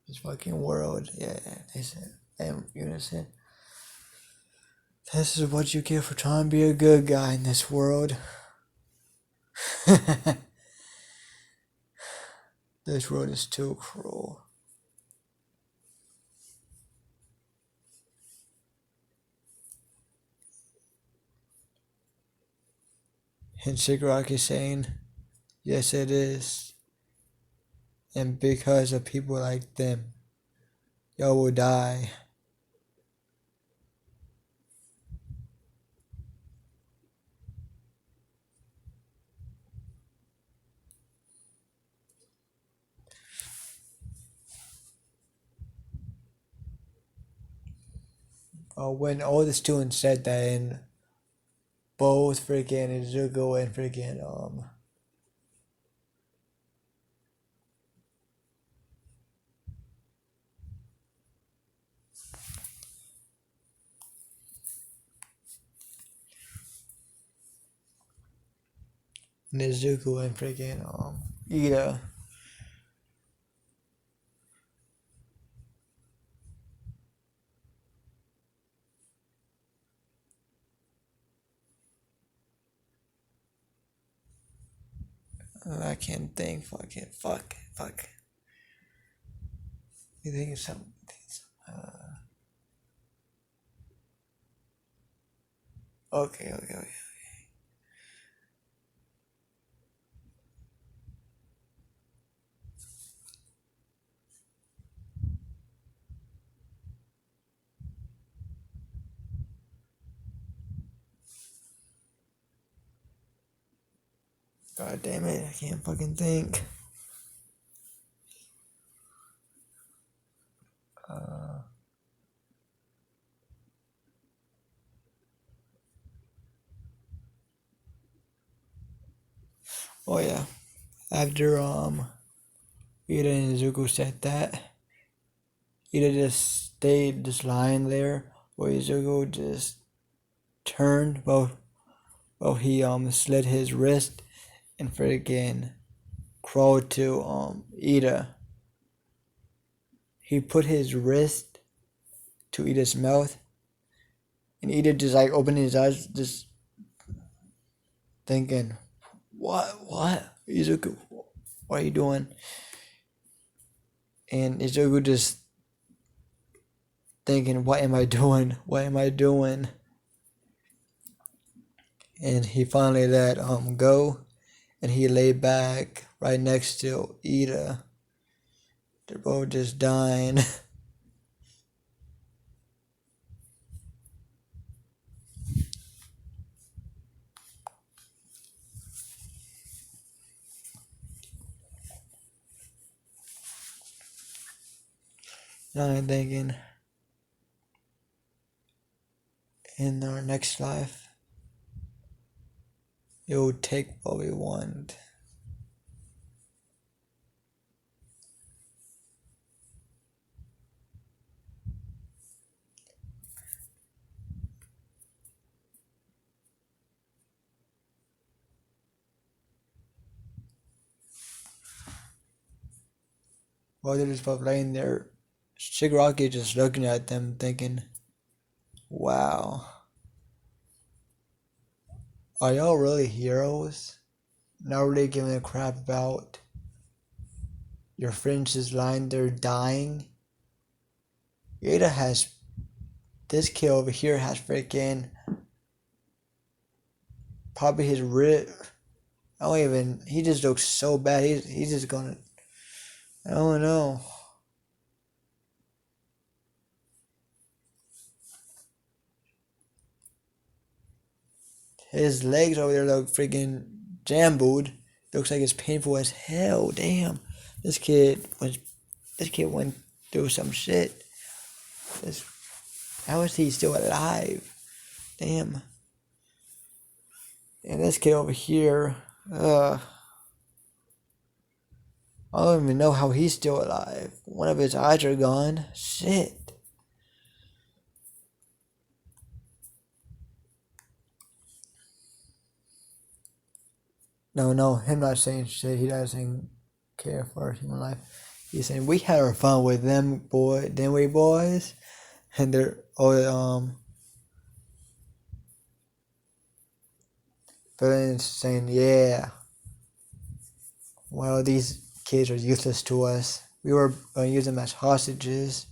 This fucking world. Yeah, they said in unison. This is what you get for trying to be a good guy in this world. This world is too cruel. And Shigaraki saying, yes it is. And because of people like them, y'all will die. When all the students said that, and both freaking Izuku and freaking Nezuko and freaking Ida. I can't think. Fuck. You think of something? Okay. God damn it! I can't fucking think. Oh yeah. After Ida and Izuku said that, Ida just stayed just lying there, while Izuku just turned. Well, he slit his wrist and freaking crawled to Ida. He put his wrist to Ida's mouth, and Ida just like opened his eyes, just thinking, "What, Izuku? What are you doing?" And Izuku just thinking, "What am I doing? What am I doing?" And he finally let go, and he lay back right next to Ida. They're both just dying. And I'm thinking, in our next life, you'll take what we want. While they're just both laying there, Shigaraki just looking at them, thinking, "Wow, are y'all really heroes? Not really giving a crap about your friends just lying there dying?" Ida has this kid over here has freaking probably his rib. I don't even. He just looks so bad. He's just gonna. I don't know. His legs over there look freaking jambuled. Looks like it's painful as hell. Damn, this kid was. This kid went through some shit. How is he still alive? Damn. And this kid over here. I don't even know how he's still alive. One of his eyes are gone. Shit. No, him not saying shit. He doesn't care for human life. He's saying we had our fun with them, didn't we, boys? And they're all villains saying, yeah. Well, these kids are useless to us. We were gonna use them as hostages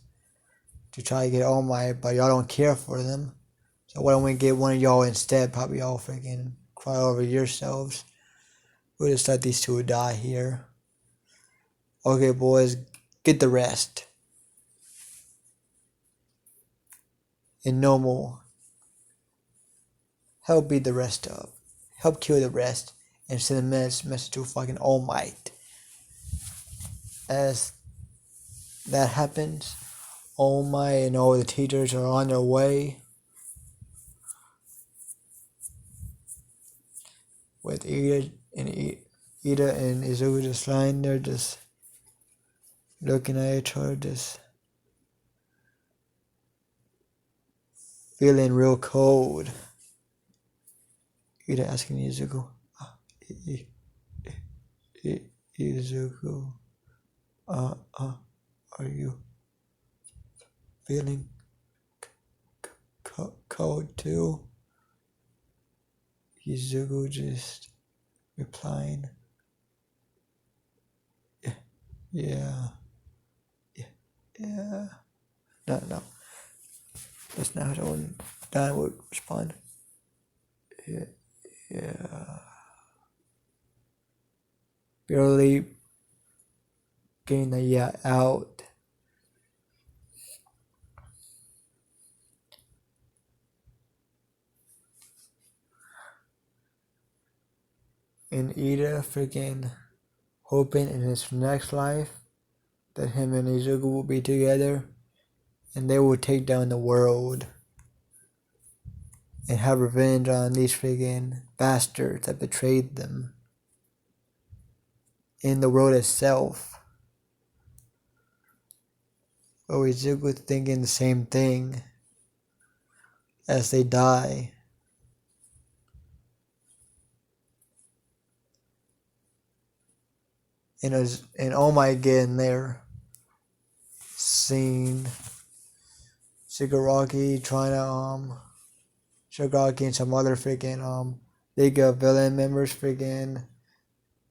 to try to get All Might, but y'all don't care for them. So why don't we get one of y'all instead? Probably y'all freaking cry over yourselves. We'll just let these two die here. Okay, boys, get the rest. And no more. Help beat the rest up. Help kill the rest. And send a message to fucking All Might. As that happens, All Might and all the teachers are on their way. With Ida and Izuku just lying there, just looking at each other, just feeling real cold. Ida asking Izuku, Izuku, are you feeling cold too? Izuku just replying, Yeah. Yeah. No. That's not how Don would respond. Yeah. Barely getting the yeah out. And Ida freaking hoping in his next life that him and Izuku will be together and they will take down the world and have revenge on these freaking bastards that betrayed them in the world itself. But Izuku thinking the same thing as they die. And oh my again there seeing Shigaraki trying to Shigaraki and some other freaking League of Villain members freaking,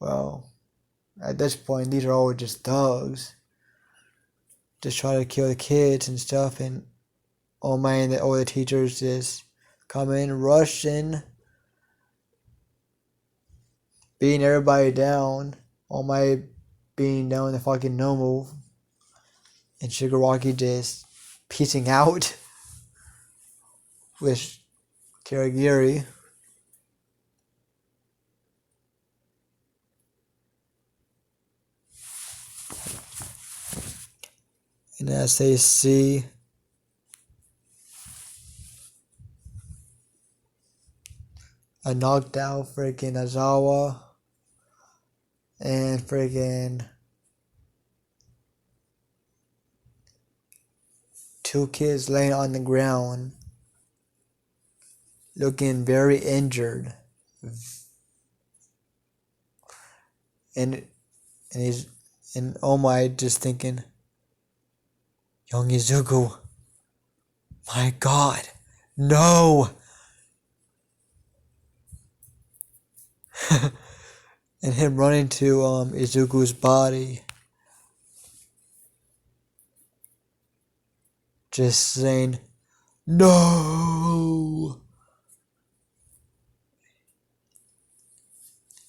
well, at this point these are all just thugs. Just try to kill the kids and stuff, and oh man, all the teachers just come in, rushing, beating everybody down. All my being down the fucking normal, and Shigaraki just piecing out with Karagiri. And as they see a knocked out freaking Azawa and freaking two kids laying on the ground looking very injured, and oh my, just thinking, young Izuku, my god, no. And him running to Izuku's body, just saying no.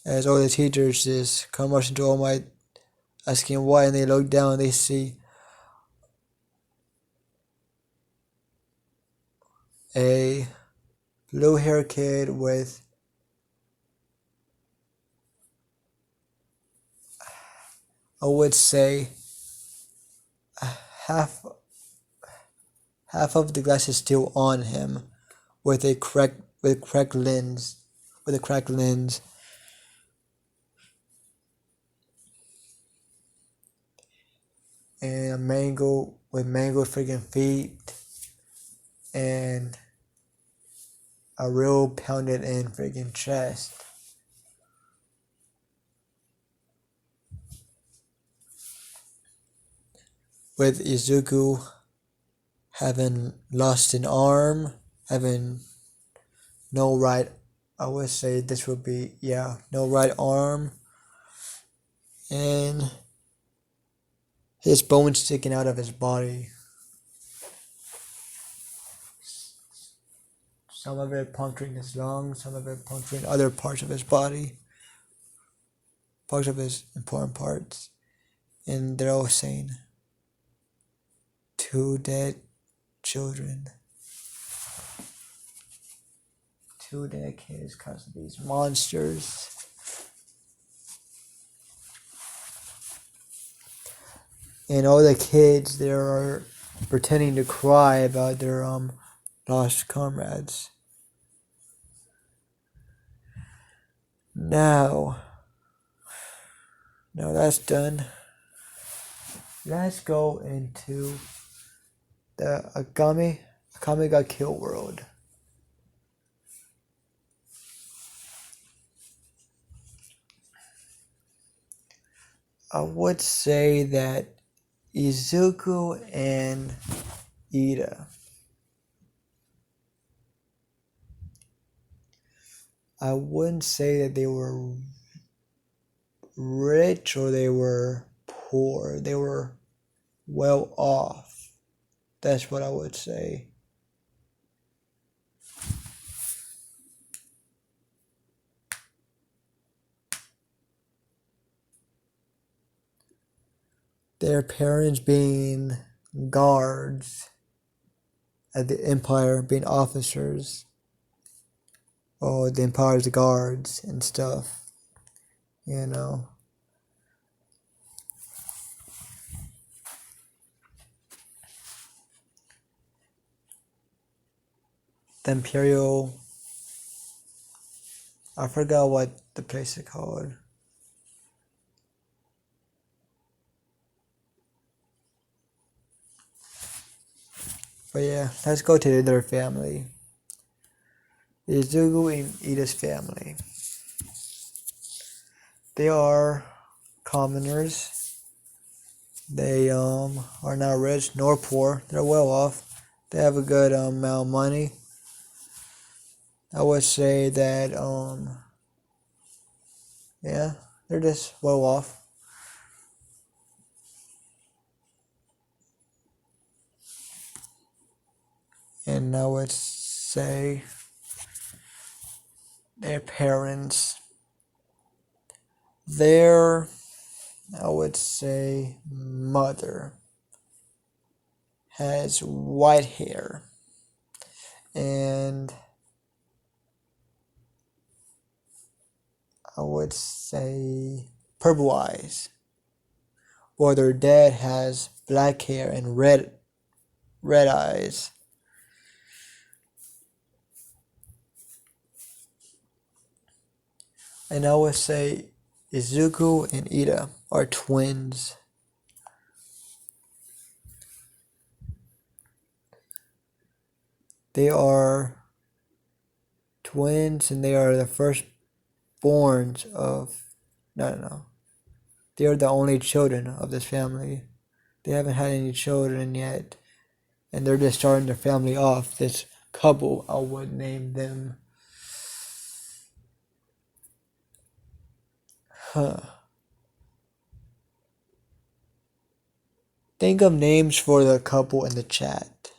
As all the teachers just come rushing to All Might, asking why, and they look down and they see a blue haired kid with I would say half of the glasses still on him, with a cracked lens, and a mango freaking feet, and a real pounded in freaking chest. With Izuku having lost an arm, having no right, I would say this would be, no right arm, and his bones sticking out of his body. Some of it puncturing his lungs, some of it puncturing other parts of his body, parts of his important parts. And they're all saying, 2 dead children. 2 dead kids because of these monsters. And all the kids there are pretending to cry about their lost comrades. Now that's done. Let's go into the Akame ga Kill world. I would say that Izuku and Ida, I wouldn't say that they were rich or they were poor. They were well off. That's what I would say. Their parents being guards at the Empire, being officers, or the Empire's guards and stuff, you know. The Imperial, I forgot what the place is called. But yeah, let's go to their family. Izuku and Ida's family. They are commoners. They are not rich nor poor. They're well off. They have a good amount of money. I would say that yeah, they're just well off. And I would say their parents, their, I would say, mother has white hair and I would say purple eyes, while their dad has black hair and red eyes. And I would say Izuku and Ida are twins. They are twins and they are the firstborns of, no. They are the only children of this family. They haven't had any children yet. And they're just starting their family off. This couple, I would name them. Think of names for the couple in the chat.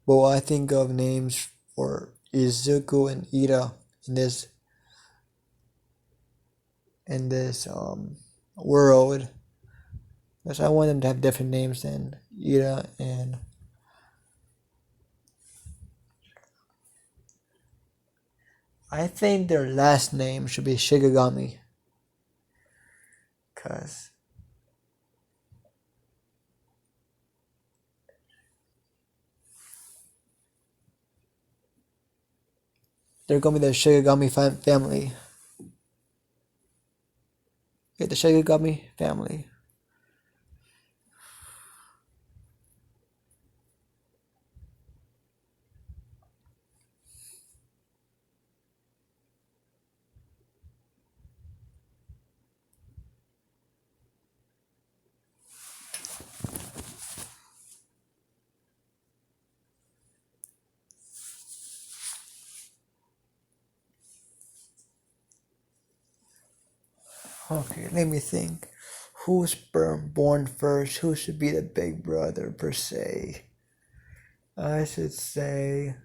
Well, I think of names for Izuku and Ida in this world. Because I want them to have different names than Ida and I think their last name should be Shigagami. Because they're going to be the Shigagami family. Okay, the Shigagami family. Okay, let me think. Who's born first? Who should be the big brother per se? I should say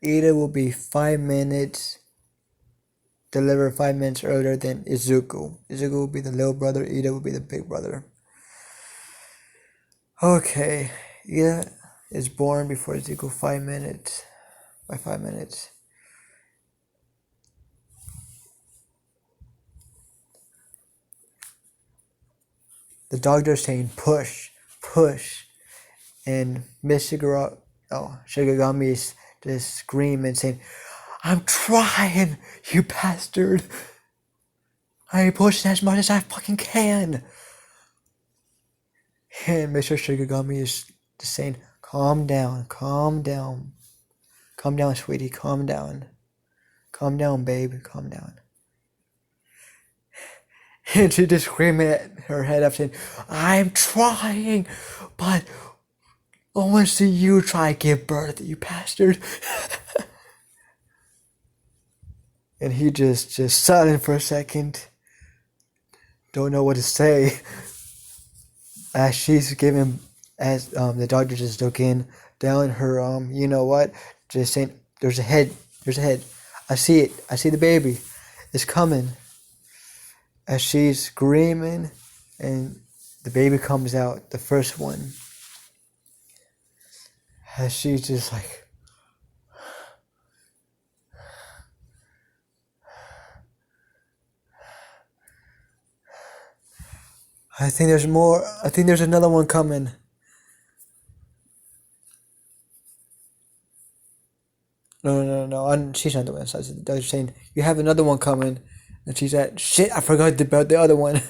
Ida will be 5 minutes, deliver 5 minutes earlier than Izuku. Izuku will be the little brother, Ida will be the big brother. Okay, Ida is born before Izuku 5 minutes, by 5 minutes. The doctor is saying push, and Miss Shigagami is just screaming, saying, "I'm trying, you bastard! I push as much as I fucking can." And Mr. Shigagami is just saying, calm down, sweetie, calm down, babe, calm down. And she just screaming at her head up, saying, "I'm trying, but I want to see you try to give birth, you bastard." And he just silent for a second. don't know what to say. As she's giving, as the doctor just looking down her you know what, just saying, there's a head, there's a head. I see it. I see the baby. It's coming. As she's screaming, and the baby comes out, the first one. As she's just like, I think there's more. I think there's another one coming. No. She's not the one. So they're saying, you have another one coming. And she said, shit, I forgot about the other one.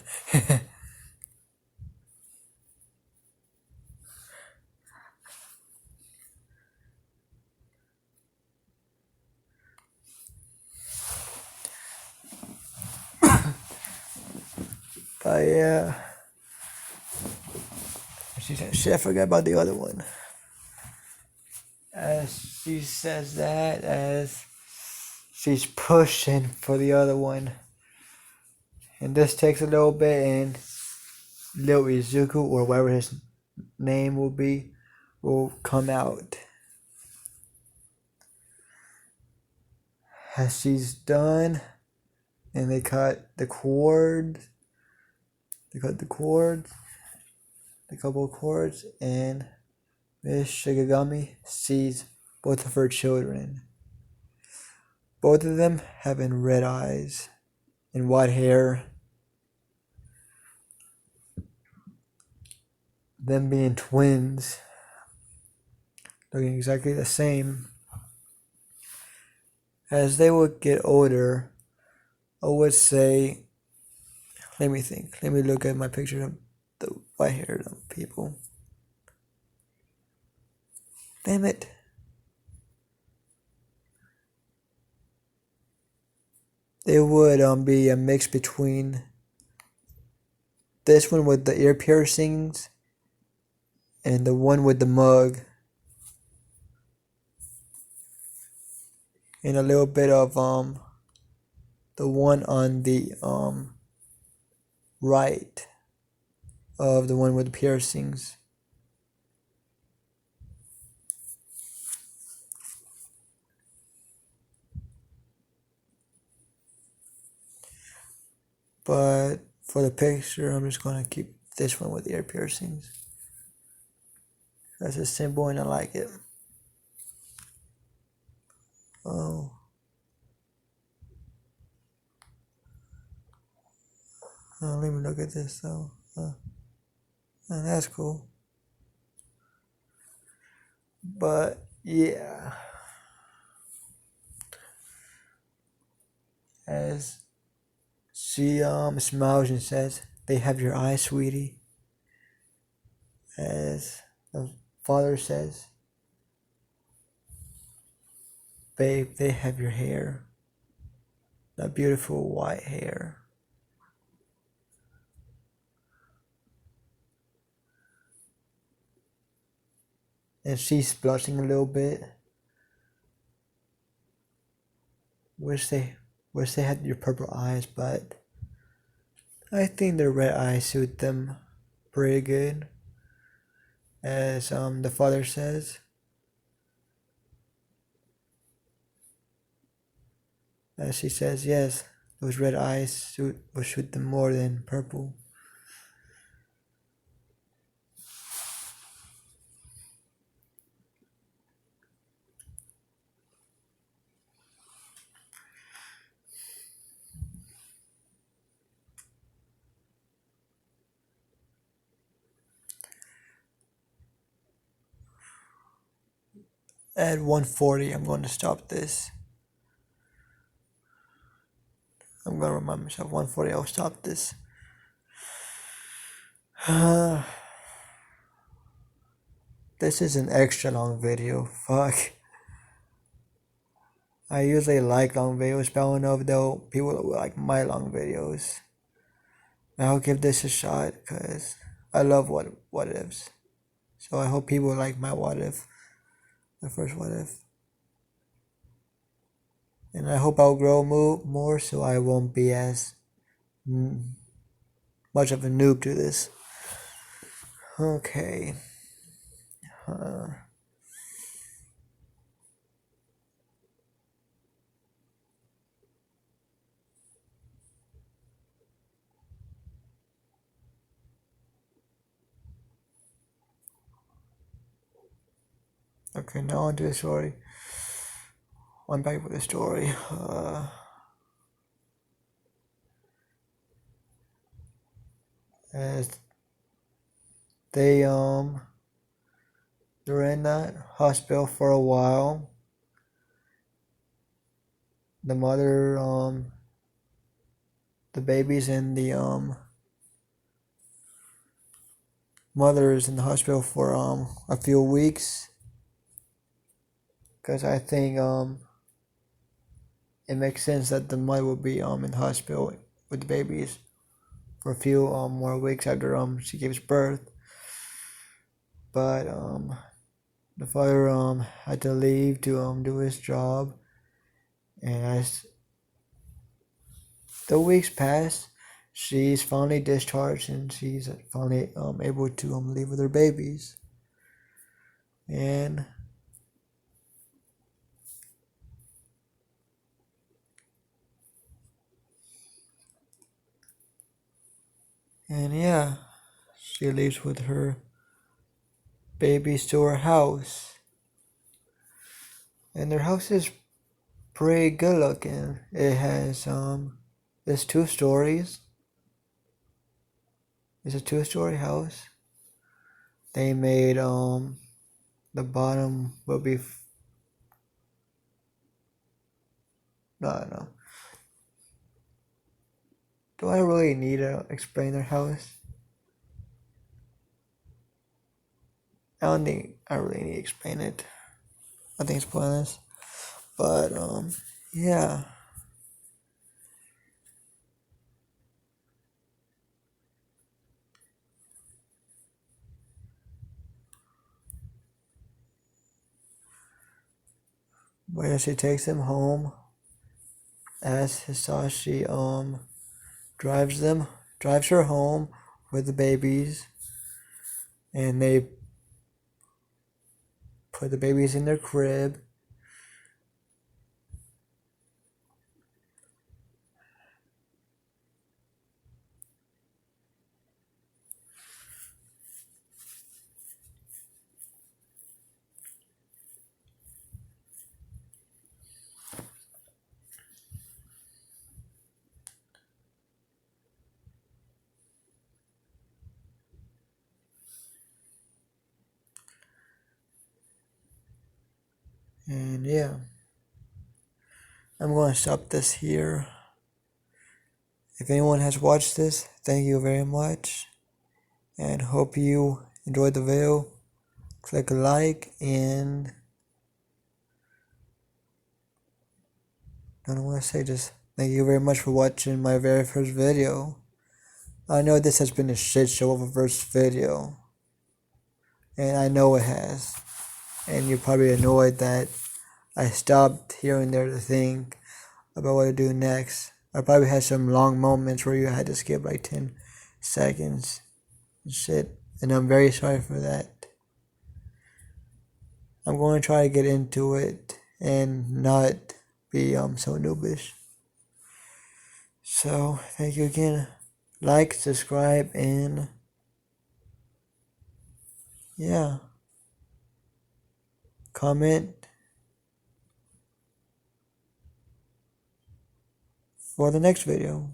But yeah. She said, shit, I forgot about the other one. As she says that, as she's pushing for the other one. And this takes a little bit, and Lil Izuku, or whatever his name will be, will come out. As she's done, and they cut the cords. They cut the cords, a couple of cords, and Miss Shigagami sees both of her children. Both of them having red eyes and white hair. Them being twins, looking exactly the same. As they would get older, I would say, let me think. Let me look at my picture of the white-haired people. Damn it. It would be a mix between this one with the ear piercings and the one with the mug. And a little bit of the one on the right of the one with the piercings. But for the picture, I'm just gonna keep this one with the ear piercings. That's a simple and I like it. Oh. Let me look at this though. That's cool. But yeah. As she smiles and says, "They have your eyes, sweetie." As the father says, "Babe, they have your hair. That beautiful white hair." And she's blushing a little bit. Wish they had your purple eyes, but I think the red eyes suit them pretty good. As the father says. As she says, yes, those red eyes will suit them more than purple. At 140, I'm going to stop this. I'm going to remind myself, 140, I'll stop this. This is an extra long video. Fuck. I usually like long videos, but I don't know if though people will like my long videos. I'll give this a shot because I love what ifs. So I hope people like my what if. My first what if. And I hope I'll grow more so I won't be as much of a noob to this. Okay. Okay, now on to the story. I'm back with the story. As they're in that hospital for a while. The mother, the baby's in the mother is in the hospital for a few weeks. Because I think it makes sense that the mother will be in the hospital with the babies for a few more weeks after she gives birth. But the father had to leave to do his job, and as the weeks pass, she's finally discharged and she's finally able to leave with her babies. And yeah, she leaves with her babies to her house. And their house is pretty good looking. It has it's 2 stories. It's a 2-story house. They made the bottom will be no. Do I really need to explain their house? I don't think I really need to explain it. I think it's pointless. But yeah. When she takes them home, as Hisashi drives her home with the babies, and they put the babies in their crib. And yeah, I'm going to stop this here. If anyone has watched this, thank you very much, and hope you enjoyed the video. Click a like, and I don't want to say, just thank you very much for watching my very first video. I know this has been a shit show of a first video, and I know it has, and you're probably annoyed that I stopped here and there to think about what to do next. I probably had some long moments where you had to skip like 10 seconds and shit, and I'm very sorry for that. I'm going to try to get into it and not be so noobish. So thank you again. Like, subscribe, and yeah, comment for the next video.